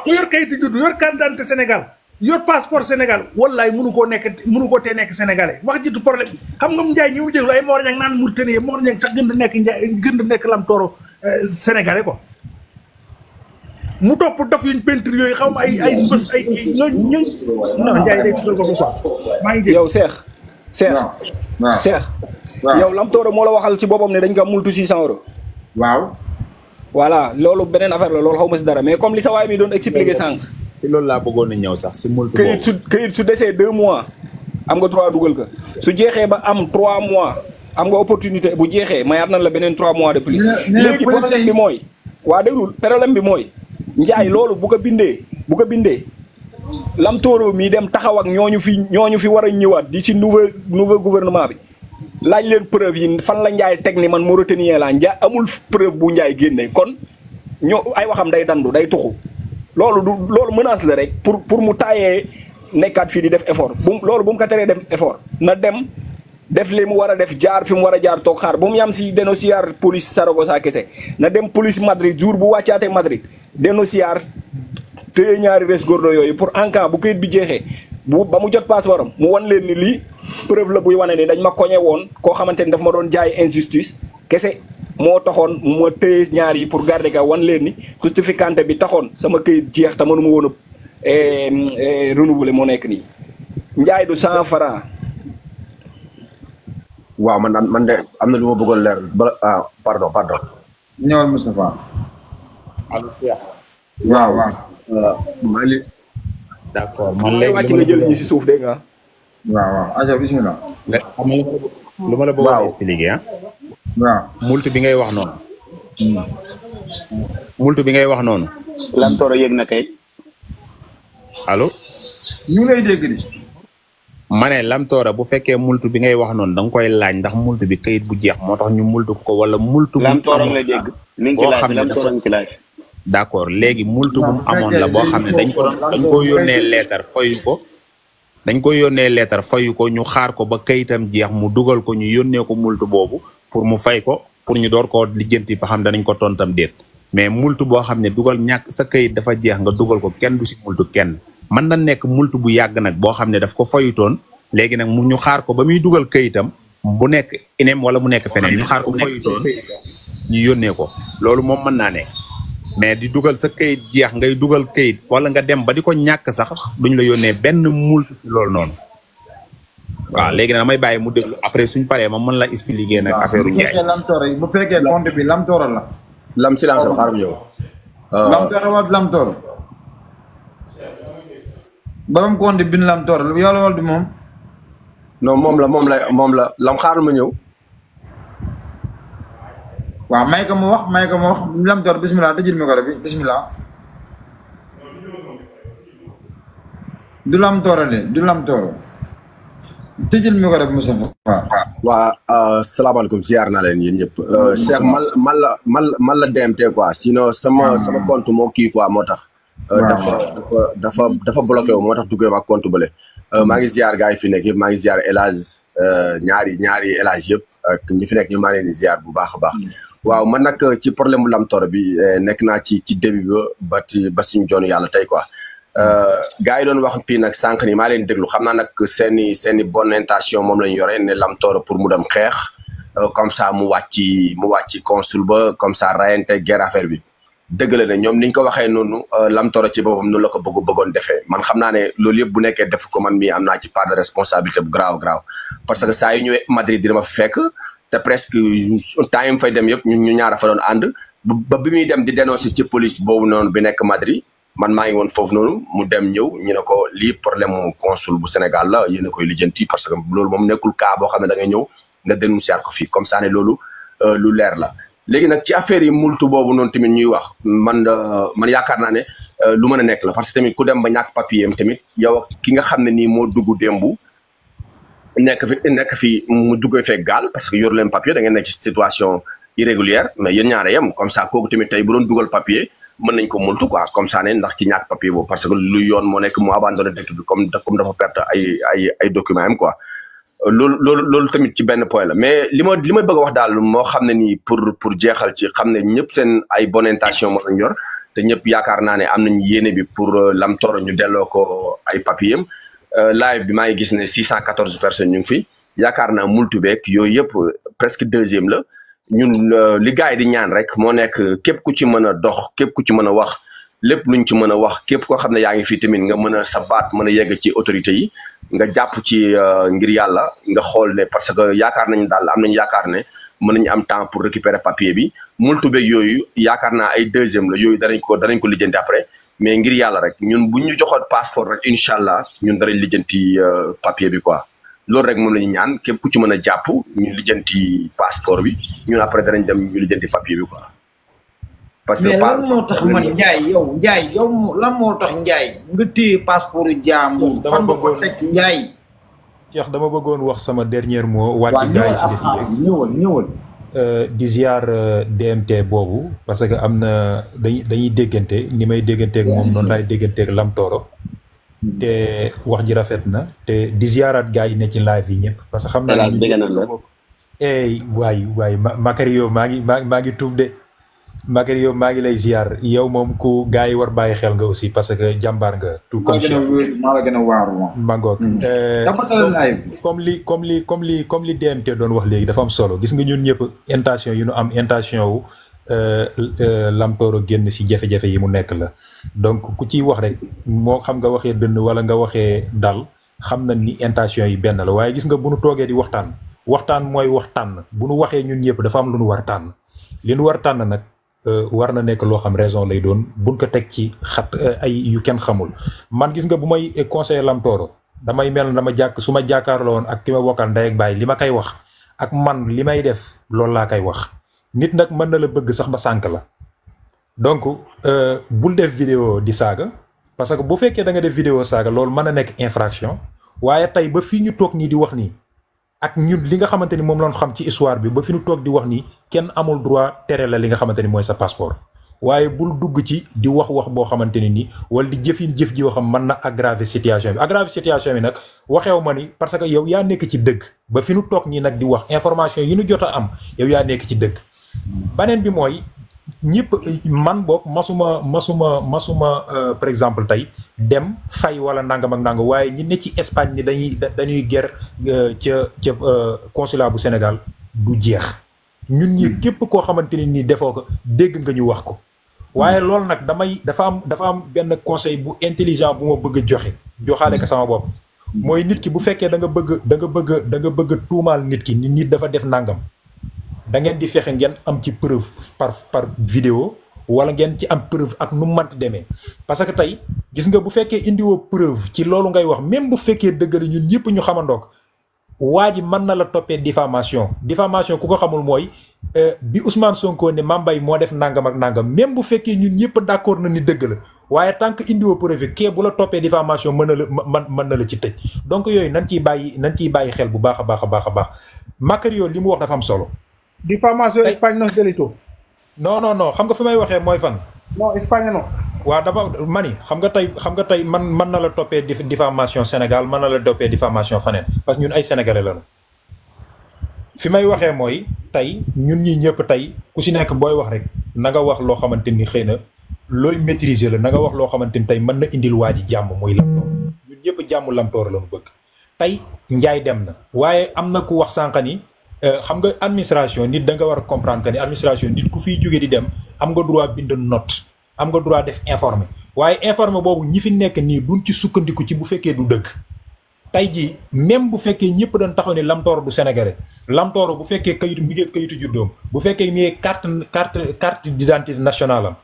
ku yor kayitu juddu yor carte d'identité Sénégal yor passeport Sénégal wallaay mënu koo tee nekk sénégalais wax jiitu problème xam nga Njaay ñi mu déglu ay Mor Niang naan Mauritanie Mor Niang sax gën a nekk Lam Tooro sénégalais quoi mu topp daf yuñ peinture yooyu xaw ma ay bés ay kii ñooñu non Njaay day tuddal ko quoi maa ngi yow Cheikh yow Lam Tooro moo la waxal ci boppam ne dañ ko multu 600 euros. waaw. voilà loolu beneen affaire la loolu xaw ma si dara mais comme li sa waay mi doon expliqué sànq. te loolu laa bëggoon a ñëw sax si multu boobu këyit su desee 2 mois am nga 3 dugal ko su jeexee ba am 3 mois am nga opportunité bu jeexee mayaat nañ la beneen 3 mois de plus. léegi problème bi mooy. waa déglul problème bi mooy. Njaay loolu bu ko bindee Lam Tooro mii dem taxaw ak ñooñu fi war a ñëwaat di ci nouveau gouvernement bi. laaj leen preuve yi fan la Njaay teg ni man Mauritanien laa Njaay amul preuve bu Njaay génne kon ay waxam day dandu day tuxu loolu menace la rek pour mu taayee nekkaat fii di def effort loolu bu mu ko teree def effort na dem def li mu war a def jaar fi mu war a jaar toog xaar bu mu yam si dénociar police Saragossa kese na dem police Madrid jour bu wàccaate Madrid dénociar téye ñaari res gordo yooyu pour en cas bu kayit bi jeexee ba mu jot passeport am mu wan leen ni lii preuve la buy wane ni dañ ma koñe woon koo xamante ni daf ma doon jaay injustice kese moo taxoon ma téye ñaar yi pour garder ka wan leen ni justificante bi taxoon sama këyit jeex te mënuma woon a renouveler moo nekk nii Njaay du 100 francs. waaw man de am na lu ma bëggoon leer pardon. ñëwal Moustapha. allo Cheikh. waaw. Mali. d'accord man léegi wàcc nga jël ñi si suuf dégg nga. waaw aja bismillah. xam nga lu ma la bëggoon a expliquer waaw multu bi ngay wax noonu. multu bi ngay wax noonu. Lam Tooro yëg na kay. allo. ñu ngi lay dégg di. ma ne Lam Tooro bu fekkee multu bi ngay wax noonu da nga koy laaj ndax multu bi kayit bu jeex moo tax ñu multu ko wala multu. Lam Tooro lay dégg. mi ngi ci laaj Lam Tooro ngi ci laaj. d'accord léegi multu bu mu amoon la boo xam ne dañ ko yónnee leetar fayu ko. dañ ko yónnee leetar fayu ko ñu xaar ko ba kayitam jeex mu dugal ko ñu yónnee ko multu boobu pour mu fay ko pour ñu door koo lijjanti ba xam danañ ko tontam déet mais multu boo xam ne dugal ñàkk sa kayit dafa jeex nga dugal ko kenn du si multu kenn mën na nekk multu bu yàgg nag boo xam ne daf ko fayutoon léegi nag mu ñu xaar ko ba muy dugal kayitam bu nekk inem wala mu nekk feneen ñu xaar ko fayutoon ñu yónnee ko loolu moom mën naa nekk mais di dugal sa kayit jeex ngay dugal kayit wala nga dem ba di ko ñàkk sax duñ la yónnee benn multu si loolu noonu waaw léegi nag damay bàyyi mu déglu après suñ paree ma mën la expliquer nag affaire u Njaay bu fekkee compte bi Lam Tooro la. Lam silence la xaaral ñëw. Lam Tooro wala Lam Tooro. borom compte bi Lam Tooro yow la wala du moom. non moom la Lam xaaral ma ñëw. waaw may ko mu wax Lam Tooro bismillah tëjil micro bi bismillah. du Lam Tooro de du Lam Tooro tëjil micro bi Moustapha. waa salaamaaleykum ziar naa leen yéen ñëpp. Cheikh man la DMT quoi sinon sama compte moo kii quoi moo tax. dafa bloqué wu moo tax duggee ma compte bële. maa ngi ziar gars yi fi nekk yëpp maa ngi ziar El Hadj ñaari El Hadj yëpp ak ñi fi nekk ñu maa leen di ziar bu baax a baax. waaw man nag ci problème mu Lam Tooro bi nekk naa ci début ba suñu joonu yàlla tey quoi. gars yi doon wax fii nag sànq ni maa leen déglu xam naa nag seeni bonne intention moom lañu yore ne Lam Tooro pour mu dem xeex comme ça mu wàcc consul ba comme ça rayante guerre affaire bi. dëgg la ne ñoom niñ ko waxee noonu Lam Tooro ci boppam noonu la ko bëggoon defee man xam naa ne loolu yëpp bu nekkee def ko man mii am naa ci part de responsabilité bu grave parce que saa yu ñëwee Madrid dina ma fekk te presque temps yi mu fay dem yëpp ñu ñaara fa doon ànd ba bi muy dem di dénoncer ci police boobu noonu bi nekk Madrid man maa ngi woon foofu noonu mu dem ñëw ñu ne ko lii problème mu consul bu Sénégal la yéen a koy lijjanti parce que loolu moom nekkul cas boo xam ne da ngay ñëw nga dénoncer ko fii comme ça ne loolu lu leer la. léegi nag ci affaire yi multu boobu noonu tamit ñuy wax man yaakaar naa ne lu mën a nekk la parce que tamit ku dem ba ñàkk papier am tamit yow ki nga xam ne nii moo dugg démbu nekk fi mu duggee fekk gaal parce que yor leen papier da ngeen nekk ci situation irrégulière mais yéen ñaare yem comme ça kooku tamit tey bu doon dugal papier mën nañ ko multu quoi comme ça ne ndax ci ñàkk papier boobu parce que lu yoon moo nekk mu abandonné dëkk bi comme dafa perte ay documents am quoi. loolu tamit ci benn point la mais li may bëgg a wax daal moo xam ne nii pour jeexal ci xam ne ñëpp seen ay bonne intention moo lañ yor te ñëpp yaakaar naa ne am nañu yéene bi pour Lam Tooro ñu delloo ko ay papier am live bi maa ngi gis ne 614 personnes ñu ngi fi yaakaar naa multu beeg yooyu yëpp presque deuxième la ñun li gars yi di ñaan rek moo nekk képp ku ci mën a dox képp ku ci mën a wax lépp luñ ci mën a wax képp koo xam ne yaa ngi fii tamit nga mën a sa baat mën a yegg ci autorité yi nga jàpp ci ngir yàlla nga xool ne parce que yaakaar nañ daal am nañu yaakaar ne mën nañu am temps pour récupérer papier bi multu beeg yooyu yaakaar naa ay deuxième la yooyu danañ ko lijjanti après mais ngir yàlla rek ñun buñ ñu joxoon passeport rek incha allah ñun danañ lijjanti papier bi quoi loolu rek moom la ñu ñaan képp ku ci mën a jàpp ñu lijjanti passeport bi ñun après danañ dem ñu lijjanti papier bi quoi. parce que mais lan moo tax man Ndiaye yow lan moo tax Ndiaye nga téye passeport yu jàmbur fan nga ko teg Ndiaye. Cheikh dama bëggoon wax sama dernier mot. wàcc gars yi si des yi ñëwal di ziar DMT boobu parce que am na dañuy déggante ni may dégganteeg moom noonu laay dégganteeg Lam Tooro te wax ji rafet na te di ziaraat gars yi ne ci live yi ñëpp. parce que xam naa ne waay Makario maa ngi tuub de. Makario maa ngi lay ziar yow moom ku gars yi war bàyyi xel nga aussi parce que jàmbaar nga. tout comme maa la gën a waaru moom. Mangoog. comme li DMT doon wax léegi dafa am solo gis nga ñun ñëpp intention yu nu am intention wu Lam Tooro génn si jafe-jafe yi mu nekk la donc ku ciy wax rek moo xam nga waxee dënn wala nga waxee dal xam na ni intention yi benn la waaye gis nga bu nu toogee di waxtaan mooy waxtaan bu nu waxee ñun ñëpp dafa am lu nu war tànn li nu war tànn nag. war na nekk loo xam raison lay doon buñ ko teg ci ay yu kenn xamul man gis nga bu may conseiller Lam Tooro damay mel dama su ma jàkkaarloo woon ak ki ma bokkal ndey ak baay li ma koy wax ak man li may def loolu laa koy wax nit nag mën na la bëgg sax ba sànk la donc bul def vidéo di saaga parce que bu fekkee da nga def vidéo saaga loolu mën na nekk infraction waaye tey ba fii ñu toog nii di wax nii ak ñun li nga xamante ni moom lañ xam ci histoire bi ba fi ñu toog di wax ni kenn amul droit tere la li nga xamante ni mooy sa passeport waaye bul dugg ci di wax boo xamante ni nii wala di jëf ji yoo xam mën na aggraver situation bi nag waxeew ma ni parce que yow yaa nekk ci dëgg ba fi ñu toog nii nag di wax information yi ñu jot a am yow yaa nekk ci dëgg beneen bi mooy ñëpp man boog masuma par exemple tey dem fay wala nangam ak nangam waaye ñi ne ci Espagne ni dañuy guerre ca consulat bu Sénégal du jeex ñun ñi képp koo xamante ni nii defoo ko dégg nga ñu wax ko waaye loolu nag dafa am benn conseil bu intelligent bu ma bëgg a joxaale ko sama bopp mooy nit ki bu fekkee da nga bëgg tuumaal nit ki ni nit dafa def nangam da ngeen di fexe ngeen am ci preuve par vidéo wala ngeen ci am preuve ak nu manti demee parce que tey gis nga bu fekkee indiwoo preuve ci loolu ngay wax même bu fekkee dëgg la ñun ñëpp ñu xamandoog waa ji mën na la toppee diffamation diffamation ku ko xamul mooy bi Ousmane Sonko ne Mame Mbaye moo def nangam ak nangam même bu fekkee ñun ñëpp d'accord na ni dëgg la waaye tant que indiwoo preuve kee bu la toppee diffamation mën na la ci tëj donc yooyu nañ ciy bàyyi xel bu baax a baax Macario li mu wax dafa am solo. diffamation Espagne no delito. non xam nga fi may waxee mooy fan. non Espagne non. waaw dafa mani xam nga tey man na la toppee diffamation Sénégal mën na la toppee diffamation faneen parce que ñun ay sénégalais lañu fi may waxee mooy tey ñun ñi ñëpp tey ku si nekk booy wax rek na nga wax loo xamante ni xëy na looy maîtriser la na nga wax loo xamante ni tey mën na indil waa ji jàmm muy Lamtoor ñun ñëpp jàmm Lamtoor lañu bëgg tey njaay dem na waaye am na ku wax sànq ni xam nga administration nit da nga war a comprendre que ni administration nit ku fiy jóge di dem am nga droit bind note am nga droit def informé waaye informé boobu ñi fi nekk nii duñ ci sukkandiku ci bu fekkee du dëgg tey jii même bu fekkee ñëpp dañ taxaw ni Lamtoor du sénégalais Lamtoor bu fekkee kayitu mi ngi kayitu juddoom bu fekkee mi ngi carte d'identité nationale am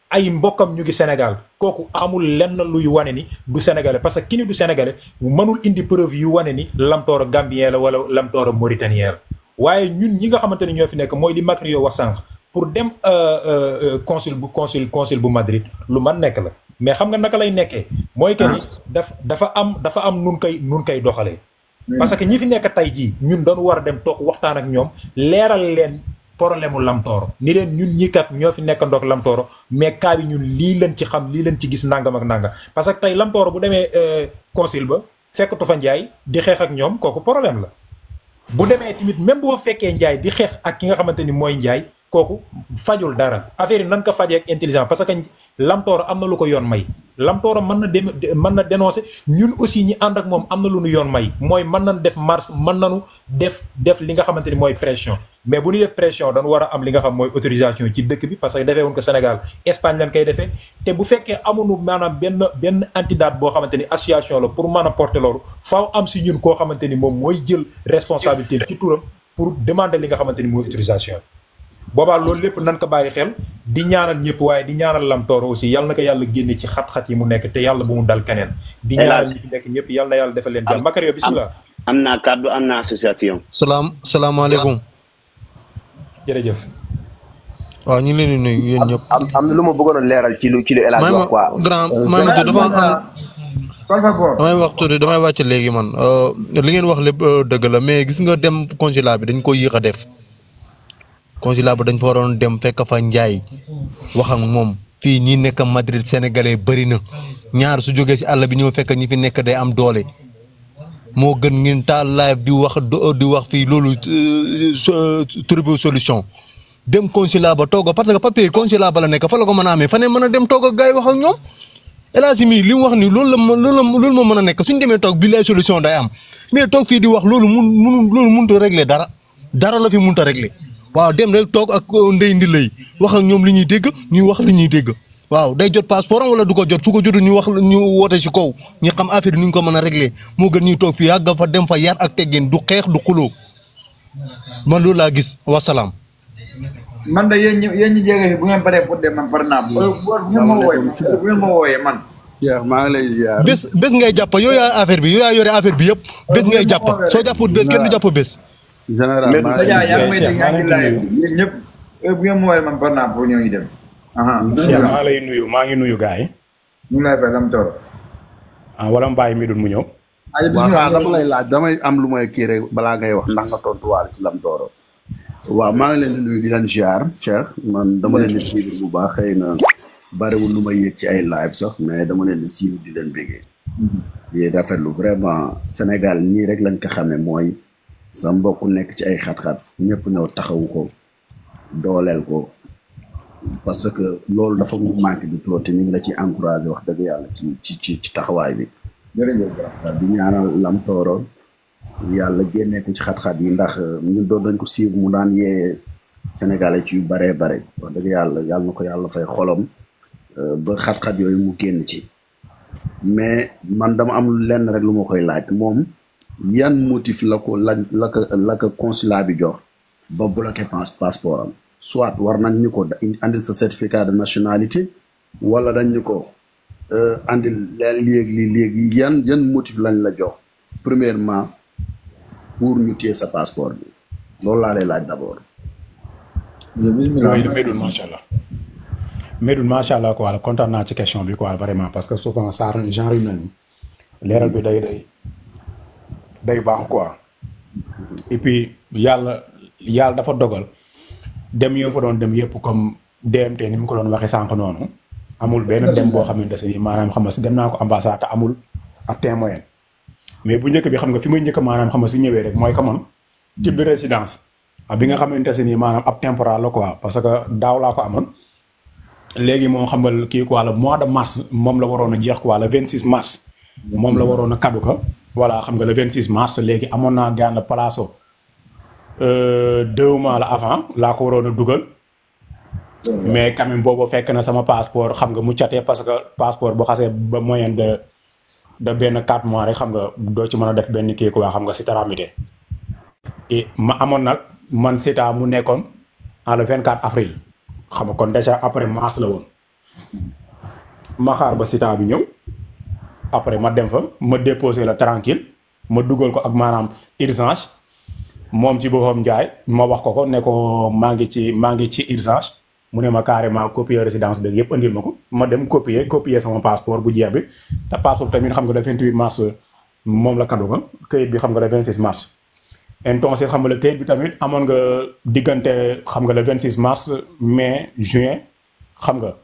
ay mbokkam ñu ngi Sénégal kooku amul lenn luy wane ni du sénégalais parce que ki ni du sénégalais mënul indi preuve yu wane ni Lamtoor gambien la wala Lamtoor mauritanien la waaye ñun ñi nga xamante ne ñoo fi nekk mooy li Macario wax sànq pour dem consul bu Madrid lu man nekk la mais xam nga naka lay nekkee mooy que ni dafa am nun koy doxalee parce que ñi fi nekk tey jii ñun dañu war a dem toog waxtaan ak ñoom leeral leen problème mu Lamtoor ni leen ñun ñi kat ñoo fi nekk ndoog Lamtoor mais cas bi ñun lii leen ci xam lii leen ci gis nangam ak nangam parce que tey Lamtoor bu demee consul ba fekk Tufa Njaay di xeex ak ñoom kooku problème la bu demee tamit même bu fa fekkee Njaay di xeex ak ki nga xamante ni mooy Njaay kooku fajul dara affaire yi nan ko fajee ak intelligent parce que Lamtoor am na lu ko yoon may Lamtoor mën na dénoncer ñun aussi ñi ànd ak moom am na lu nu yoon may mooy mën nañu def marche mën nañu def li nga xamante ni mooy pression mais bu ñu def pression dañu war a am li nga xam mooy autorisation ci dëkk bi parce que defee wuñ ko Sénégal Espagne lañ koy defee te bu fekkee amuñu maanaam benn entidade boo xamante ni association la pour mën a porter loolu faaw am si ñun koo xamante ni moom mooy jël responsabilité ci turam pour demander li nga xamante ni mooy autorisation boobaa loolu lépp nan ko bàyyi xel di ñaanal ñëpp waaye di ñaanal Lamtoor aussi yal na ko yàlla génne ci xat-xat yi mu nekk te yàlla bu mu dal keneen di ñaanal ñi fi nekk ñëpp yal na yàlla defal leen jàmm Macario bismillah am naa kàddu am naa association salaamaaleykum jërëjëf waaw ñu ngi leen di nuyu yéen ñëpp am na lu ma bëggoon a leeral ci lu El Hadj wax quoi grand damay wax tuuti damay wàcc léegi man li ngeen wax lépp dëgg la mais gis nga dem consulat bi dañ ko yéex a def consulat ba dañ fa waroon dem fekk fa Njaay wax ak moom fii ñi nekk Madrid sénégalais bëri na ñaar su jógee si àll bi ñëw fekk ñi fi nekk day am doole moo gën ngeen taal live di wax fii loolu trouver solution dem consulat ba toog parce que papier consulat ba la nekk fa la ko mën a amee fa ne mën a dem toog ak gars yi wax ak ñoom El Hadj mi li mu wax ni loolu ma mën a nekk suñ demee toog bi lay solution day am mais toog fii di wax loolu mënut a régler dara la fi mënut a régler waaw dem rek toog ak ndey ndi lay wax ak ñoom li ñuy dégg ñuy wax li ñuy dégg waaw day jot passeport am wala du ko jot su ko jotul ñu wax ñu woote si kaw ñu xam affaire yi ni ñu ko mën a régler moo gën ñuy toog fii yàgg fa dem fa yar ak teggin du xeex du xuloo man loolu laa gis wasalaam. man de yéen ñi jege fi bu ngeen paree pour dem man par naa bu ngeen ma wooyee man. jeex maa ngi lay ziar. bés ngay jàpp yow yaa affaire bi yow yaa yore affaire bi yëpp bés ngay jàpp soo jàpput bés kenn du jàpp bés. général maa ngi lay yéen ñëpp bu ngeen ma wooyee man par naa pour ñoo ngi dem. maa lay nuyu maa ngi nuyu gars yi. ñu ngi lay fay Lamtoor. wala Mbaye mi doon mu ñëw. waaw dama lay laaj damay am lu may kii rek balaa ngay wax ndax nga tontuwaale ci Lamtoor. waaw maa ngi leen di nuyu di leen ziar Cheikh man dama leen di suivre bu baax xëy na bariwul lu may yëg ci ay live sax mais dama leen di suivre di leen bégee. di rafetlu vraiment Sénégal nii rek lañ ko xamee mooy sa mbokk nekk ci ay xat-xat ñëpp ñëw taxawu ko dooleel ko parce que loolu dafa mu manqué de trop te ñu ngi la ci encouragé wax dëgg yàlla ci taxawaay bi. jërëjëf di ñaanal Lamtoor yàlla génnee ko ci xat-xat yi ndax ñun doon dañ ko suivre mu daan yee Sénégalais ci yu baree bare wax dëgg yàlla na ko yàlla fay xolom ba xat-xat yooyu mu génn ci mais man dama am lenn rek lu ma koy laaj moom yan motif la ko consulat bi jox ba bloqué passeport am soit war nañ ñu ko andil sa certificat de nationalité wala dañ ñu ko andil léegi yan motif lañ la jox premièrement pour ñu téye sa passeport bi loolu laa lay laaj d'abord. Medoune macha allah Medoune macha allah quoi kontaan naa ci question bi quoi vraiment parce que souvent saa genre yu mel nii leeral bi day baax quoi et puis yàlla dafa dogal dem yoo fa doon dem yëpp comme DMT ni mu ko doon waxee sànq noonu amul benn dem boo xamante ne nii maanaam xam nga si dem naa ko ambassade te amul ak témoin mais bu njëkk bi xam nga fi may njëkk maanaam xam nga si ñëwee rek mooy que man type de résidence bi nga xamante ne nii maanaam ab temporal la quoi parce que daaw laa ko amoon léegi moom xam nga kii quoi le mois de mars moom la waroon a jeex quoi le 26 mars moom la waroon a kaddu ka voilà xam nga le 26 mars léegi amoon naa gànn palaaso 2 mois la avant laa ko waroon a dugal mais quand même boobu fekk na sama passeport xam nga mu catee parce que passeport bu xasee ba moyenne de benn 4 mois rek xam nga doo ci mën a def benn kii quoi xam nga si tramité et ma amoon nag man CETA mu nekkoon en le 24 avril xam nga kon déjà après mars la woon ma xaar ba CETA bi ñëw après ma dem fa ma déposé la tranquille ma dugal ko ak maanaam urgence moom ci boppam Njaay ma wax ko ne ko maa ngi ci urgence mu ne ma carrément copier résidence bi yëpp andil ma ko ma dem copier sama passeport bu jeex bi te passeport tamit xam nga le 28 mars moom la kaddu ko këyit bi xam nga le 26 mars. entonces xam nga le këyit bi tamit amoon nga diggante xam nga le 26 mars mai juin xam nga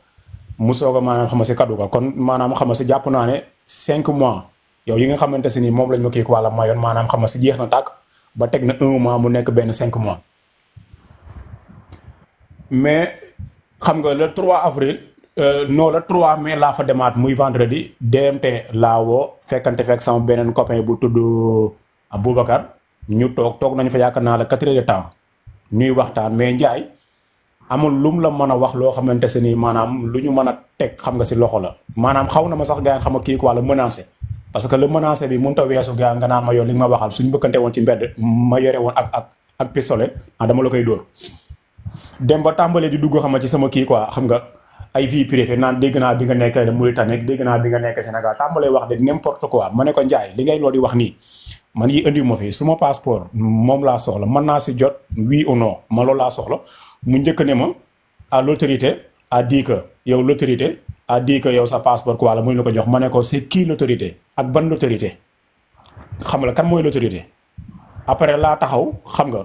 mu soog a maanaam xam nga si kaddu ko kon maanaam xam nga si jàpp naa ne 5 mois yow yi nga xamante si ni moom lañ ma kii ko wàlla mayoon maanaam xam nga si jeex na tàkk ba teg na 1 mois mu nekk benn 5 mois mais xam nga le 3 avril non le 3 mai laa fa demaat muy vendredi DMT laa woo fekk sama beneen copain bu tudd Aboubacar ñu toog nañu fa yaakaar naa la 4 heures de temps ñuy waxtaan mais Njaay amul lum la mën a wax loo xamante se ni maanaam lu ñu mën a teg xam nga si loxo la maanaam xaw na ma sax gars yi xam nga kii quoi la menacé parce que le menacé bi mënut a weesu gars nga naan ma yow li nga ma waxal suñ bëkkante woon ci mbedd ma yore woon ak pistolet dama la koy dóor dem ba tàmbalee di dugg xam nga ci sama kii quoi xam nga ay vie privée naan dégg naa bi nga nekk Mauritanie dégg naa bi nga nekk Sénégal tàmbalee wax de n'importe quoi ma ne ko Njaay li ngay loolu di wax nii man yi indi ma fi suma passeport moom laa soxla mën naa si jot oui ou non ma loolu laa soxla mu njëkk ne ma à l'autorité a dit que yow l'autorité a dit que yow sa passeport quoi la muy la ko jox ma ne ko c'est qui l'autorité ak ban l'autorité xam nga kan mooy l'autorité après laa taxaw xam nga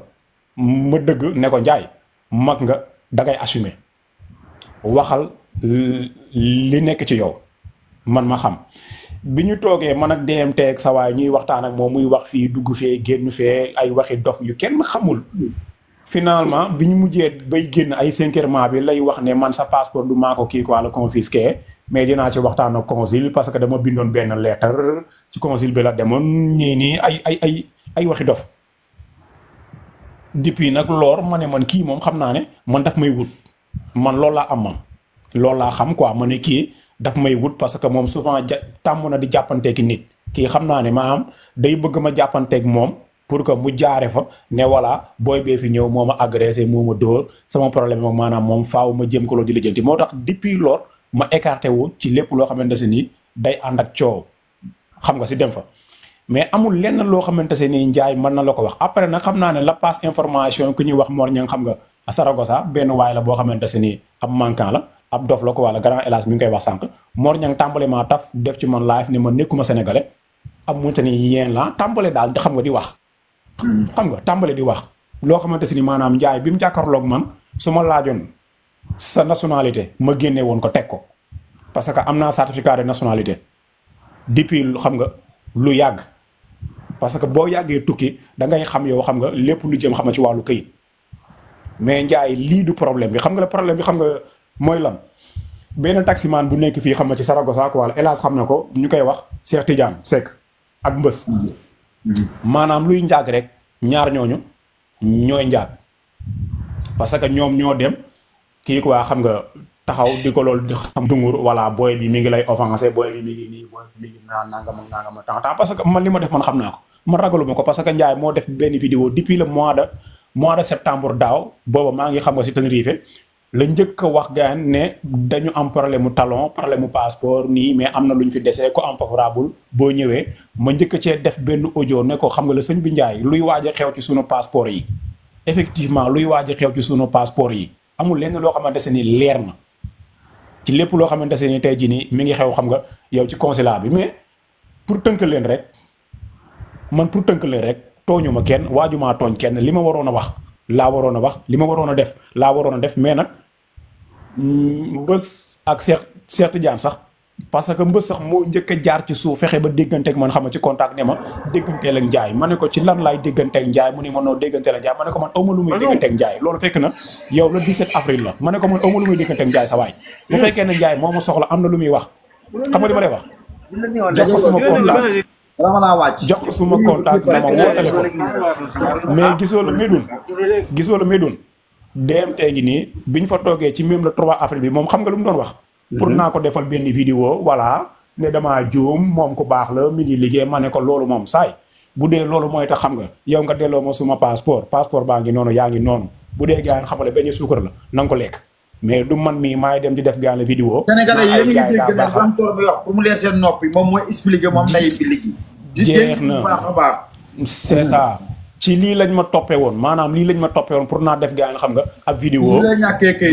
ma dëgg ne ko Njaay mag nga dangay assumer waxal li nekk ci yow man ma xam bi ñu toogee man ak DMT ak sa waay ñuy waxtaan ak moom muy wax fii dugg fee génn fee ay waxi dof yu kenn xamul finalement bi ñu mujjee bay génn ay cinquièmement bi lay wax ne man sa passeport du maa ko kii quoi la confisqué mais dinaa ci waxtaan ak consul parce que dama bindoon benn lettre ci consul bi la demoon nii ay waxi dof depuis nag loor ma ne man kii moom xam naa ne man daf may wut man loolu laa am man loolu laa xam quoi ma ne kii daf may wut parce que moom souvent tàmm na di jàppanteeki nit kii xam naa ne maanaam day bëgg ma jàppanteeg moom pour que mu jaare fa ne voilà booy bee fi ñëw moo ma agressé moo ma dóor sama problème ak maanaam moom faaw ma jëm ko loolu di lijjanti moo tax depuis lool ma écarté wu ci lépp loo xamante ne nii day ànd ak coow xam nga si dem fa mais amul lenn loo xamante ne nii Njaay mën na la ko wax après nag xam naa ne la passe information ku ñuy wax Mor Niang xam nga Saragossa benn waay la boo xamante ne nii ab manquant la ab dof la ko wala grand hélas mi ngi koy wax sànq Mor Niang tàmbale maa taf def ci man live ne ma nekkuma sénégalais ab munte ni yéen la tàmbale daal xam nga di wax xam nga tàmbale di wax loo xamante si ni maanaam Njaay bi mu jàkkaarloog man su ma laajoon sa nationalité ma génne woon ko teg ko parce que am naa certificat de nationalité depuis xam nga lu yàgg parce que boo yàggee tukki da ngay xam yow xam nga lépp lu jëm xam nga ci wàllu këyit mais Njaay lii du problème bi xam nga le problème bi xam nga mooy lan benn taximan bu nekk fii xam nga ci Saragossa quoi hélas xam na ko ñu koy wax Cheikh Tidiane Seck ak Mbës maanaam luy njaag rek ñaar ñooñu ñooy njaag parce que ñoom ñoo dem kii quoi xam nga taxaw di ko loolu di xam dungur voilà booy bi mi ngi lay offensé booy bi mi ngi nii booy bi mi ngi naan nangama temps parce que man li ma def man xam naa ko man ragaluma ko parce que Njaay moo def benn vidéo depuis le mois de septembre daaw booba maa ngi xam nga si Tenerife la njëkk a wax gaan ne dañu am problème mu talon problème mu passeport nii mais am na lu ñu fi desee ko am favorable boo ñëwee ma njëkk cee def benn audio ne ko xam nga la sëñ bi Ndiaye luy waaj a xew ci sunu passeport yi effectivement luy waaj a xew ci sunu passeport yi amul lenn loo xamante ni leer na ci lépp loo xamante ni tey jii nii mi ngi xew xam nga yow ci consulat bi mais pour tënk leen rek tooñu ma kenn waajumaa tooñ kenn li ma waroon a wax laa waroon a wax li ma waroon a def laa waroon a def mais nag mbës ak Cheikh Tidiane sax parce que mbës sax moo njëkk a jaar ci suuf fexe ba dégganteeg man xam nga ci contact ne ma dégganteel ak Ndiaye ma ne ko ci lan laay dégganteeg Ndiaye mu ne ma noo dégganteel ak Ndiaye ma ne ko man awma lu muy dégganteeg Ndiaye loolu fekk na yow le 17 avril la ma ne ko man awma lu muy dégganteeg Ndiaye sa waay bu fekkee ne Ndiaye moo ma soxla am na lu muy wax xam nga li ma lay wax jox ko suma contact jox ko suma contact na ma woo téléphone mais gisoo la Médoune DMT gi nii biñ fa toogee ci même le 3 avril bi moom xam nga lu mu doon wax pour naa ko defal benn vidéo voilà ne damaa juum moom ku baax la mi ngi liggéey ma ne ko loolu moom saay bu dee loolu mooy tax xam nga yow nga delloo ma suma passeport baa ngi noonu yaa ngi noonu bu dee gaan xamale benn suukar la na nga ko lekk mais du man mii maay dem di def gaan la vidéo Sénégalais yéen ngi dégg nag Lamtoor bi wax pour mu leer seen noppi moom mooy expliquer moom nday bi liggéey jeex na c'est ça ci lii lañ ma toppee woon maanaam lii lañ ma toppee woon pour naa def gaan xam nga ab vidéo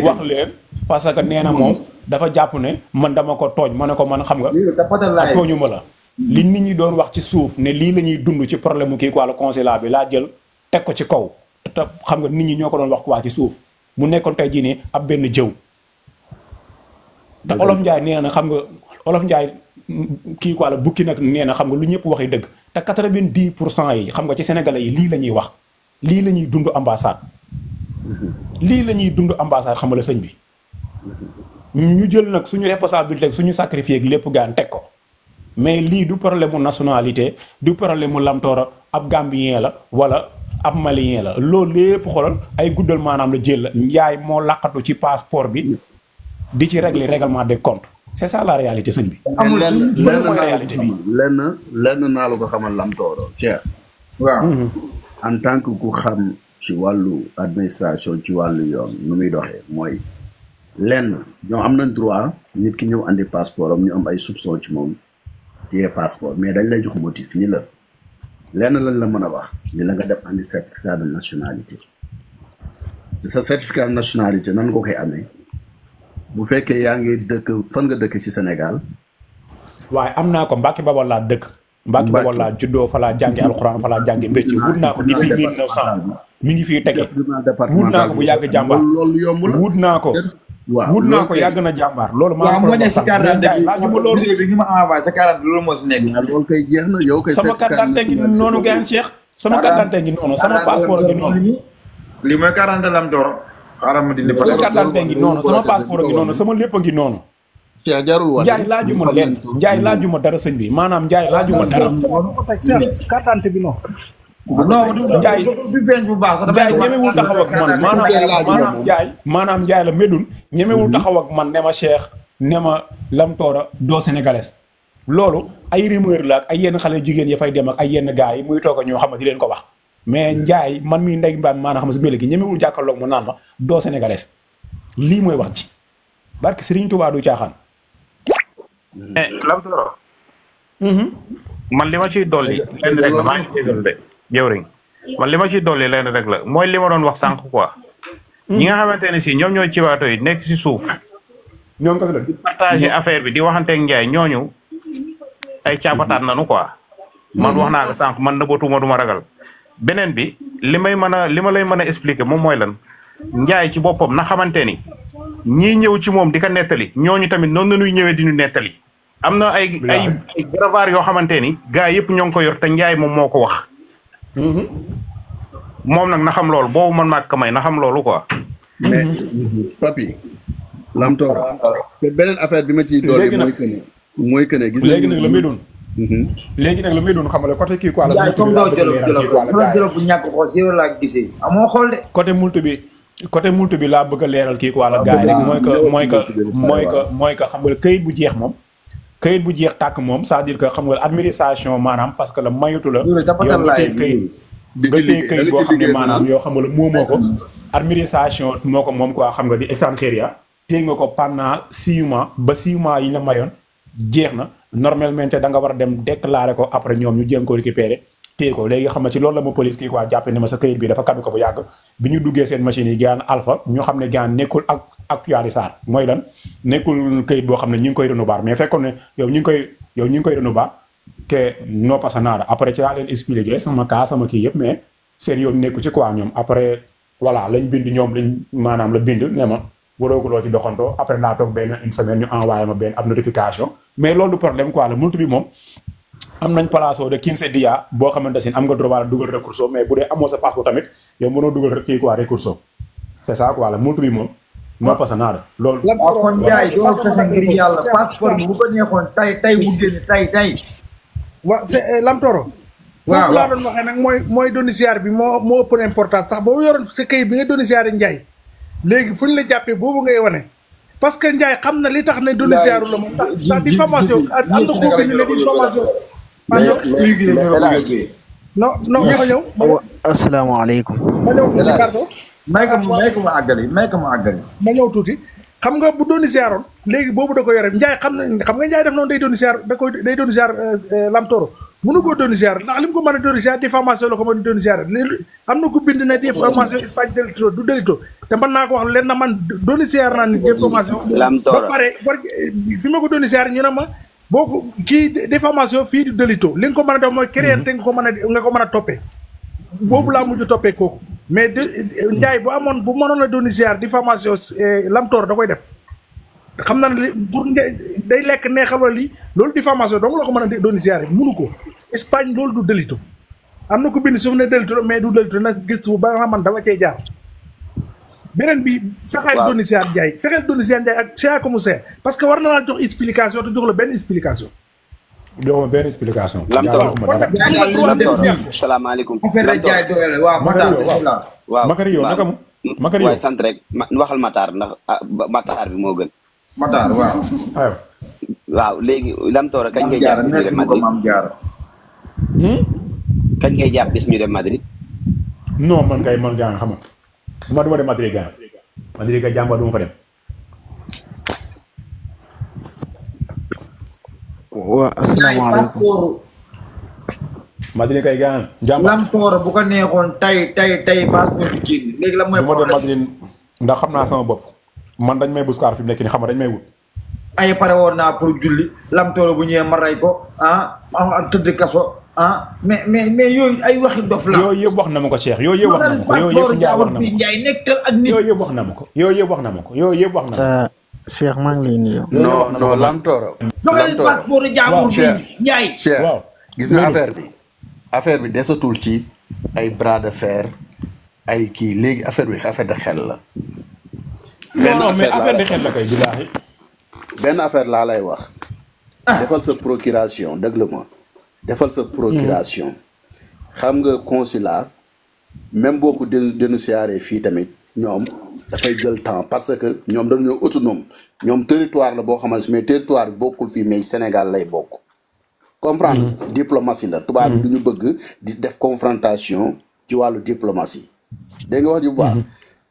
wax leen parce que nee na moom dafa jàpp ne man dama ko tooñ ma ne ko man xam nga ak tooñu ma la li nit ñi doon wax ci suuf ne lii la ñuy dund ci problème mu kii quoi le consulat bi laa jël teg ko ci kaw te xam nga nit ñi ñoo ko doon wax quoi ci suuf mu nekkoon tey jii nii ab benn jëw te Olof Ndiaye nee na xam nga Olof Ndiaye kii quoi la bukki nag nee na xam nga lu ñëpp waxee dëgg te 90% yi xam nga ci sénégalais yi lii la ñuy wax lii la ñuy dund ambassade lii la ñuy dund ambassade xam nga la sëñ bi ñu jël nag suñu responsabilité suñu sacrifié ak lépp gaan teg ko mais lii du problème mu nationalité du problème mu Lamtoor ab Gambien la wala ab Malien la loolu lépp xoolal ay guddal maanaam la jël la Njaay moo laqatu ci passeport bi di ci régler règlement des comptes c'est ça la réalité sëñ bi. amul loolu mooy réalité bi. lenn naa la ko xamal Lamtoor Cheikh. waaw en tant que ku xam ci wàllu administration ci wàllu yoon nu muy doxee mooy lenn ñoo am nañ droit nit ki ñëw andi passeport am ñu am ay soupçon ci moom téye passeport mais dañ lay jox motif ni la lenn lañ la mën a wax ni la nga def andi certificat de nationalité sa certificat de nationalité nan nga koy amee bu fekkee yaa ngi dëkk fan nga dëkk ci Sénégal. waaye am naa ko Mbacke Bawol laa dëkk. Mbacke Bawol laa juddoo fa laa jàngi alxuraan fa laa jàngi métier wut naa ko depuis 1900 mi ngi fii tege wut naa ko bu yàgg jàmbaar loolu yomb la wut naa ko. waaw wut naa ko yàgg na jàmbaar loolu maa ngi ko si carte d'identité bi nga ma envoyé sa carte loolu moo si nekk. loolu kay jeex na yow kay. sama carte d'identité ngi noonu gaan Cheikh sama carte d'identité ngi noonu sama passeport ngi noonu. li mooy carte d'identité Lamtoor xaaral ma dindi sama carte d'identité ngi noonu sama passeport ngi noonu sama lépp a ngi noonu. Cheikh jarul woon Njaay laajuma leen Njaay laajuma dara sëñ bi maanaam Njaay laajuma dara. carte d'identité bi noonu. non Njaay du benn bu baax sax Njaay ñemewul taxaw ak man maanaam Njaay la Médoune ñemewul taxaw ak man ne ma Cheikh ne ma Lamtoor doo sénégalais loolu ay rumeur la ak ay yenn xale jigéen ya fay dem ak ay yenn gars yi muy toog a ñoo xam ne di leen ko wax mais Njaay man mii ndey mbaan maanaam xam ne si mbéy gi ñemewul jàkkaarloog mu naan ma doo sénégalais lii mooy wax ji barke Serigne Touba du caaxaan. Lamtoor man li ma ciy dolli lenn rek la maa ngi jégal de jëwriñ man li ma ciy dolli lenn rek la mooy li ma doon wax sànq quoi ñi nga xamante ne si ñoom ñooy cibaato yi nekk si suuf ñoom kat la di partager affaire bi di waxanteeg Njaay ñooñu ay caapataat nanu quoi man wax naa ko sànq man nëbbatuma du ma ragal beneen bi li ma lay mën a expliquer moom mooy lan Njaay ci boppam na xamante ni ñii ñëw ci moom di ko nettali ñooñu tamit noonu la ñuy ñëwee di ñu nettali am na ay gravaar yoo xamante ni gars yëpp ñoo ngi ko yor te Njaay moom moo ko wax moom nag na xam loolu boobu man maa ko may na xam loolu quoi. mais papi Lamtoor te beneen affaire bi ma ciy doole mooy que ne gis léegi nag la Médoune léegi nag la Médoune xam nga côté kii quoi la Njaay comme doo jëlof bu ñàkk xool si yow laa gisee amoo xool de côté multu bi laa bëgg a leeral kii quoi la gars yi rek mooy que xam nga këyit bu jeex moom këyit bu jeex tàkk moom c'est-à-dire que xam nga administration maanaam parce que la mayutu la yow nga téye këyit boo xam ne maanaam yoo xam nga la moomoo ko administration moo ko moom quoi xam nga di extranjeria téye nga ko pendant 6 mois ba 6 mois yi ñu la mayoon jeex na normalement da nga war a dem déclarer ko après ñoom ñu jéem ko récupérer téye ko léegi xam nga ci loolu la ma police kii quoi jàppe ne ma sa këyit bi dafa kaddu ko bu yàgg bi ñu duggee seen machine yi gaan alpha ñu xam ne gaan nekkul ak actualiser mooy lan nekkul këyit boo xam ne ñu ngi koy renouveler mais fekkoon ne yow ñu ngi koy renouveler te no passa nada après ci laa leen expliqué sama cas sama kii yëpp mais seen yoon nekku ci quoi ñoom après voilà lañ bind ñoom lañ maanaam la bind ne ma warooguloo ci doxantoo après laa toog benn une semaine ñu envoyé ma benn ab notification mais loolu du problème quoi la multi bi moom am nañ palaaso de 15 dias boo xamante ne am nga droit dugal recours mais bu dee amoo sa passeport tamit yow mënoo dugal kii quoi recours c'est ça quoi la multi bi moom moo passa nada loolu. kon Ndiaye doo sax ngir yàlla passeport bi bu ko neexoon tay mu génn tay. waaw c'est Lamtoro. waaw foofu laa doon waxee nag mooy domiciliaire bi moo ëpp importance sax boo yoroon sa këyit bi nga domiciliaire Ndiaye léegi fu ñu la jàppee boobu ngay wane parce que Ndiaye xam na li tax ne domiciliaire la moom ndax diffamation am na koo bind ne diffamation. non ma ñëw. asalaamaaleykum. ma ñëw tuuti pardon. may ko ma àggali. ma ñëw tuuti xam nga bu domiciliaire léegi boobu da ko yore Ndiaye xam nga Ndiaye def noonu day domiciliaire Lamtoro mënu koo domiciliaire ndax li mu ko mën a domiciliaire diffamation la ko mën a domiciliaire am na ku bind ne diffamation Espagne delito du delito te mën naa ko wax leen na man domiciliaire naa ni diffamation ba pare fi ma ko domiciliaire ñu ne ma boo ko kii diffamation fii du delito li nga ko mën a def mooy créer te nga ko mën a toppee boobu laa mujj toppee kooku mais Ndiaye bu mënoon a domiciliaire diffamation Lamtoro da koy def xam na ne pour day lekk neexal wala lii loolu diffamation donc la ko mën a domiciliaire mënu ko Espagne loolu du delito am na ko bind suuf ne delito mais du delito nag gis bu ba nga man dama cee jaar beneen bi fexeel domiciliaire Ndiaye ak c'est comme c'est parce que war na laa jox explication te jox la benn explication. jox ma benn explication. salaamaaleykum. waaw Makari yow naka mu. Makari yow waaye sant rek waxal Matar ndax Matar bi moo gën. Matar waaw. waaw léegi Lamtoro kañ ngay jàpp bis ñu dem Madrid. kañ ngay jàpp bis ñu dem Madrid. non man kay man jàng xam nga du ma dem Madrid gars Madrid kay jàmba du ma fa dem. waaw asalaamaaleykum. Madrid kay gars jàmba. Lamtoro bu ko neexoon tay passeport bi kii léegi la mooy. du ma dem Madrid ndax xam naa sama bopp man dañ may buskaar fi mu nekk nii xam nga dañ may wut. ay pare woon naa pour julli Lamtoro bu ñëwee ma rey ko tëdd kaso mais yooyu ay waxi dof la. yooyu yëpp wax na ma ko Cheikh yooyu yëpp wax na ma ko yooyu yëpp Ndiaye nekkal ak nit. yooyu yëpp wax na ma ko yooyu yëpp wax na ma ko yooyu yëpp wax na ma ko. Cheikh maa ngi lay nuyu. non Lamtoro. passeport jàmbur bi Ndiaye. Cheikh gis nga affaire bi desatul ci ay bras de fer ay kii léegi affaire bi affaire de xel la. non mais affaire de xel la kay billaahi. benn affaire laa lay wax. defal sa procuration dëgg la ma defal sa procuration. xam nga consulat même boo ko dénoncié fii tamit ñoom dafay jël temps parce que ñoom dañoo autonome ñoom territoire la boo xamante mais territoire bi bokkul fii mais Sénégal lay bokk. comprendre diplomatie la tubaab bi du ñu bëgg di def confrontation ci wàllu diplomatie. dégg nga wax ji bu baax.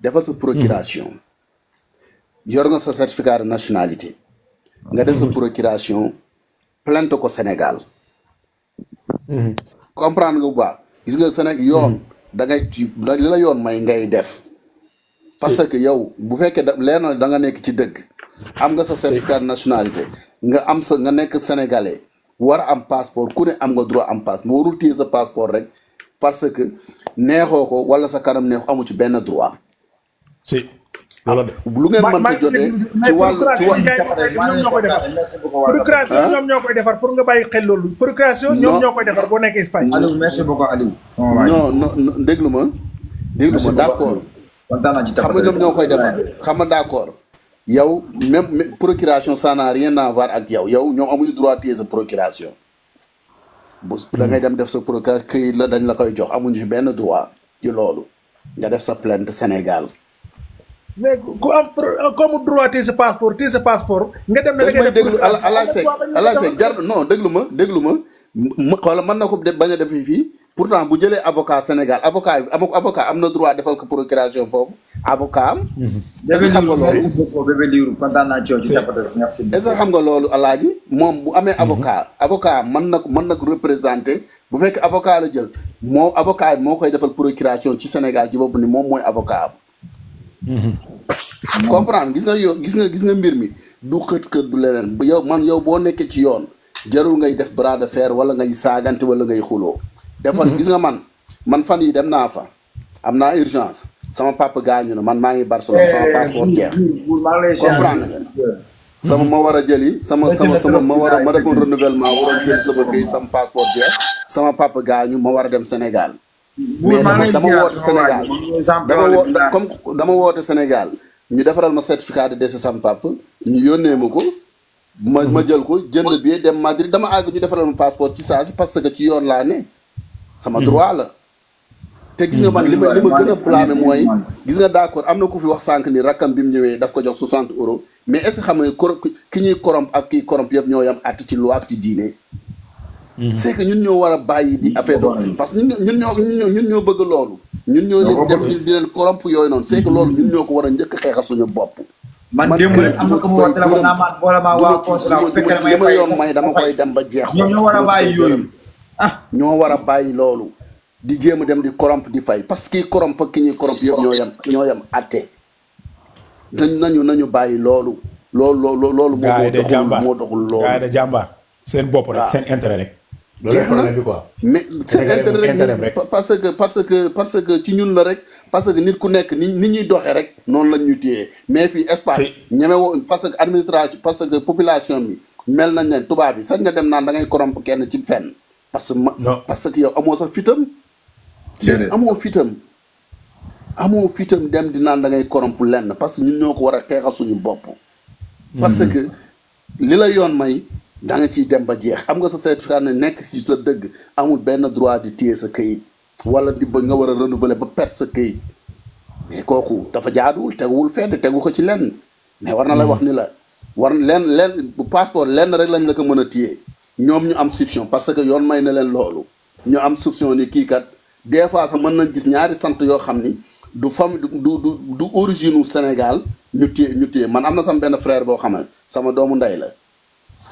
defal sa procuration. yor nga sa certificat de nationalité. nga def sa procuration plainte ko Sénégal. comprendre nga bu baax gis nga Sénégal yoon da ngay li la yoon may ngay def. parce que yow bu fekkee leer na da nga nekk ci dëgg. am nga sa certificat de nationalité nga am sa nga nekk sénégalais war a am passeport ku ne am nga droit am passeport nga warul téye sa passeport rek parce que neexoo ko wala sa kanam neexu amu ci benn droit. si loolu de. lu ngeen mën a jotee ci wàllu procuration ñoom ñoo koy defar pour nga bàyyi xel loolu. procuration ñoom ñoo koy defar boo nekk Espagne. Aliou merci beaucoup Aliou. non déglu ma d' accord. xam nga ñoom ñoo koy defar xam nga d' accord. yow même procuration ça n'a rien à voir ak yow ñoom amuñu droit téye sa procuration. bu da ngay dem def sa procuration këyit la dañ la koy jox amuñu ci benn droit ci loolu nga def sa plainte Sénégal. mais ku am comme droit téye sa passeport nga dem ne da ngay déglu alaaseg jar non déglu ma xoola mën na ko bañ a def fii pourtant bu jëlee avocat Sénégal avocat am na droit defal ko procuration foofu avocat am. est-ce que xam nga loolu bébé liiru kontaan naa ci yow ci tapatal merci beaucoup. est-ce que xam nga loolu alaaji moom bu amee avocat mën na ko représenter bu fekkee avocat la jël moo avocat bi moo koy defal procuration ci Sénégal ci boobu ni moom mooy avocat am. comprendre gis nga mbir mi du xët du leneen yow boo nekkee ci yoon jarul ngay def bras de fer wala ngay saagante wala ngay xuloo defal gis nga man fan yi dem naa fa am naa urgence sama papa gaañu na man maa ngi Barcelone sama passeport jeex comprendre nga sama ma war a jëli sama ma defoon renouvellement waroon jëli sama këyit sama passeport jeex sama papa gaañu ma war a dem Sénégal mais dama woote Sénégal dama woote Sénégal ñu defaral ma certificat de décès sama papa ñu yónnee ma ko ma jël ko jënd bi dem Madrid dama àgg ñu defaral ma passeport ci saa si parce que ci yoon laa ne sama droit la te gis nga man li ma gën a blâmer mooy gis nga d'accord am na ku fi wax sànq ni rakkam bi mu ñëwee daf ko jox 60 euros mais est-ce que xam nga ki ñuy corrompre ak kii corrompre yëpp ñoo yam àtt ci loi ak ci diine. c'est que ñun ñoo war a bàyyi di affaire doon parce que ñun ñoo bëgg loolu. ñun ñoo leen def di leen corrompre yooyu noonu c'est que loolu ñun ñoo ko war a njëkk xeexal suñu bopp. man démb rek am na ko mu wax téléphone naa man boole maa waa consulat bu fekkee li ma yoon may dama koy dem ba jeex. ñoom ñoo war a bàyyi yooyu. ñoo war a bàyyi loolu. di jéem a dem di corrompre di fay parce que corrompre ak ki ñuy corrompre yëpp ñoo yam atte nañu bàyyi loolu. loolu moo doxul loolu. gars yi de jàmbaar seen bopp rek seen intérêt rek. loolu problème bi quoi. mais seen intérêt rek parce que ci ñun la rek parce que nit ku nekk ni ñuy doxee rek noonu lañ ñu téyee mais fii Espagne ñeme woo parce que administration parce que population bi mel nañ ne tubaab bi sax nga dem naan da ngay corrompre kenn ci fenn parce que yow amoo sax fitam amoo fitam dem di naan da ngay corrompre lenn parce que ñun ñoo ko war a xeexal suñu bopp. parce que li la yoon may da nga ciy dem ba jeex xam nga sa certificat ne nekk ci sa dëgg amul benn droit di téye sa këyit wala di ba nga war a renouveler ba perte sa këyit mais kooku dafa jaaduwul teguwul fenn tegu ko ci lenn mais war na la wax ni la war lenn bu passeport lenn rek lañ la ko mën a téye ñoom ñu am soupçon parce que yoon may na leen loolu ñu am soupçon ni kii kat des fois sax mën nañ gis ñaari sant yoo xam ni du famille du origine Sénégal ñu téye man am na sama benn frère boo xam ne sama doomu ndey la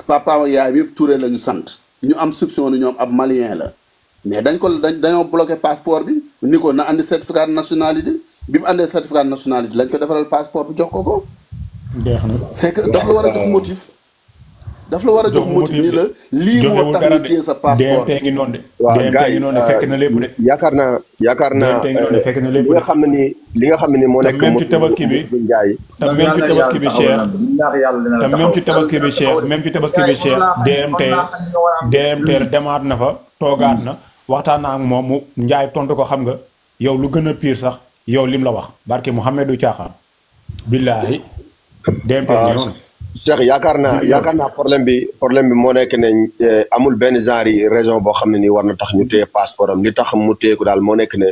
papa ak yaay yëpp Touré la ñu sant ñu am soupçon ni ñoom ab malien la mais dañoo bloqué passeport bi ni ko na andi certificat de nationalité bi mu andee certificat de nationalité lañ ko defaral passeport bi jox ko. c'est que daf la war a jox motif. daf la war a jox motif ni la lii moo tax ñu téye sa passeport. DMP ngi noonu de. waaw gars yi fekk na lépp de. yaakaar naa fekk na lépp li nga xam ne ni moo nekk. même ci tabaski bi même ci tabaski bi Cheikh. te même ci tabaski bi Cheikh DMT demaat na fa toogaat na waxtaan na ak moom mu Njaay tontu ko xam nga yow lu gën a pire sax yow lim la wax barke Mouhamadou Caaxaan. billaahi DMT ñëw na. Cheikh yaakaar naa problème bi moo nekk ne amul benn genre raison boo xam ne nii war na tax ñu téye passeport am li tax mu téye ko daal moo nekk ne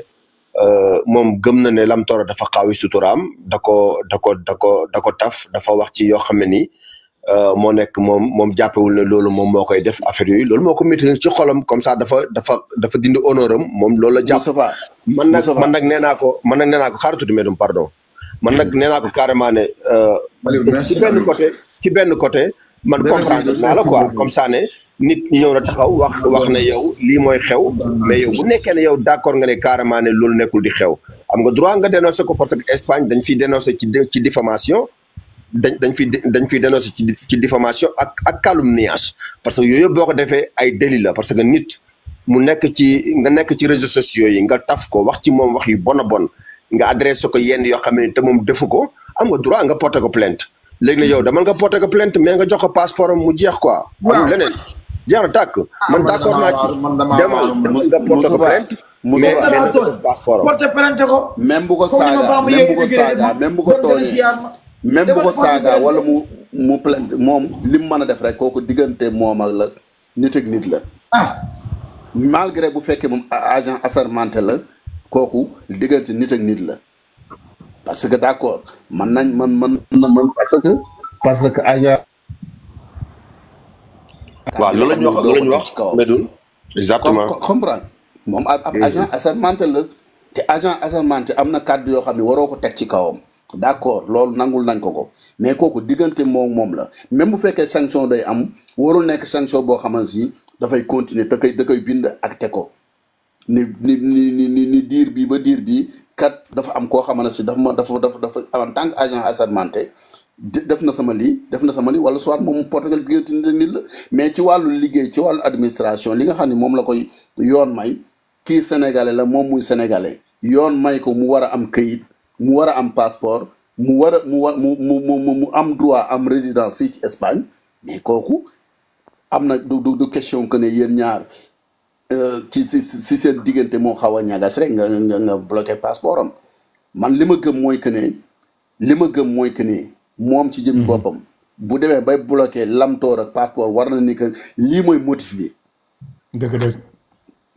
moom gëm na ne Lam Tooro dafa xaawi suturaam da ko taf dafa wax ci yoo xam ne nii moo nekk moom jàppewul ne loolu moom moo koy def affaire yooyu loolu moo ko métti ci xolam comme ça dafa dindi honneur am moom loolu la jàpp. man nag nee naa ko xaaral tuuti mais pardon man nag nee naa ko carrément ne ci benn côté man comprendre naa la quoi comme ça ne nit ñëw na taxaw wax ne yow lii mooy xew mais yow bu nekkee ne yow d'accord nga ne carrément ne loolu nekkul di xew am nga droit nga dénoncer ko parce que Espagne dañ fiy dénoncer ci diffamation dañ fiy dénoncer ci diffamation ak calomniage parce que yooyu yëpp boo ko defee ay délit la parce que nit mu nekk ci réseaux sociaux yi nga taf ko wax ci moom wax yu bon a bon nga adressé ko yenn yoo xam ne te moom defu ko am nga droit nga porter ko plainte léegi nag yow dama nga porter ko plainte mais nga jox ko passeport am mu jeex quoi. amul leneen jeex na tàkk. man d'accord naa ci demal nga porter ko plainte. mais passeport am porter plainte ko. même bu ko saaga même bu ko tooñee même bu ko saaga wala mu plainte moom li mu mën a def rek kooku diggante moom ak la nit ak nit la. malgré bu fekkee moom agent assermenté la kooku diggante nit ak nit la. parce que d'accord man parce que agent. waaw loolu la ñu wax Medoune exactement comprendre moom ab agent assermenté la te agent assermenté am na kàddu yoo xam ne waroo ko teg ci kawam d'accord loolu nangul nañ ko mais kooku diggante moom la même bu fekkee sanction day am warul nekk sanction boo xamante si dafay continuer da koy bind ak te ko ni diir bi ba diir bi kat dafa am koo xamante si dafa en tant que agent assermenté def na sama lii wala soit moom protocole diggante nit la mais ci wàllu liggéey ci wàllu administration li nga xam ne moom la koy yoon may kii sénégalais la moom muy sénégalais yoon may ko mu war a am këyit mu war a am passeport mu am droit am résidence fii ci Espagne mais kooku am na du question que ne yéen ñaar ci si seen diggante moo xaw a ñagas rek nga bloqué passeport am man li ma gëm mooy que ne moom ci jëm boppam bu demee bay bloqué lamtoor ak passeport war na ni que lii mooy motif bi dëgg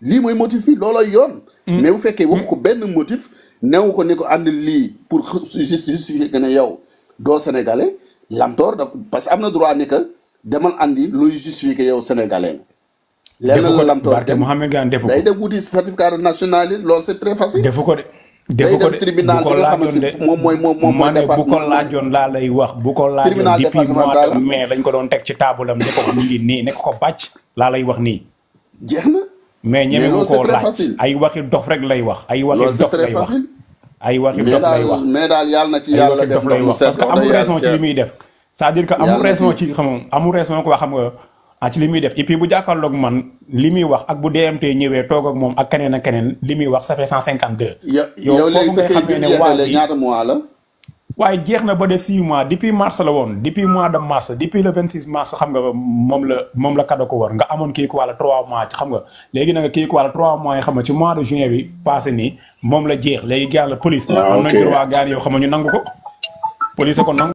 lii mooy motif bi loolooy yoon mais bu fekkee waxu ko benn motif newu ko ni ko ànd lii pour justifier que ne yow doo sénégalais lamtoor daf parce que am na droit ni que demal andi luy justifier que yow sénégalais la lenn la lamtoor day dem wuti certificat de nationalité loolu c'est très facile defu ko day dem tribunal bi nga xamante ne moom mooy bu ko laajoon laa lay wax bu ko laajoon depuis mois de mai lañ ko doon teg ci taabulam ne ko nii nii nekk ko bàcc laa lay wax nii jeex na mais ñeme bu ko laaj ay waxi dof rek lay wax ay waxi dof lay wax ay waxi dof lay wax mais daal yàlla na ci yàlla def lay wax parce que amul raison ci li muy def c'est-à-dire que amul raison ci amul raison ko xam nga ci li muy def et puis bu jàkkaarloog man li muy wax ak bu DMT ñëwee toog ak moom ak keneen li muy wax ça fait 152 yow léegi sa kay bi jeexalee ñaata mois la waaye jeex na ba def 6 mois depuis mars la woon depuis mois de mars depuis le 26 mars xam nga moom la kado ko war nga amoon kii ko wàlla 3 mois xam nga léegi na nga kii ko wàlla 3 mois yi xam nga ci mois de juin bi passé nii moom la jeex léegi gars la police am nañ droit gars yow xam nga ñu nangu ko police ko nangu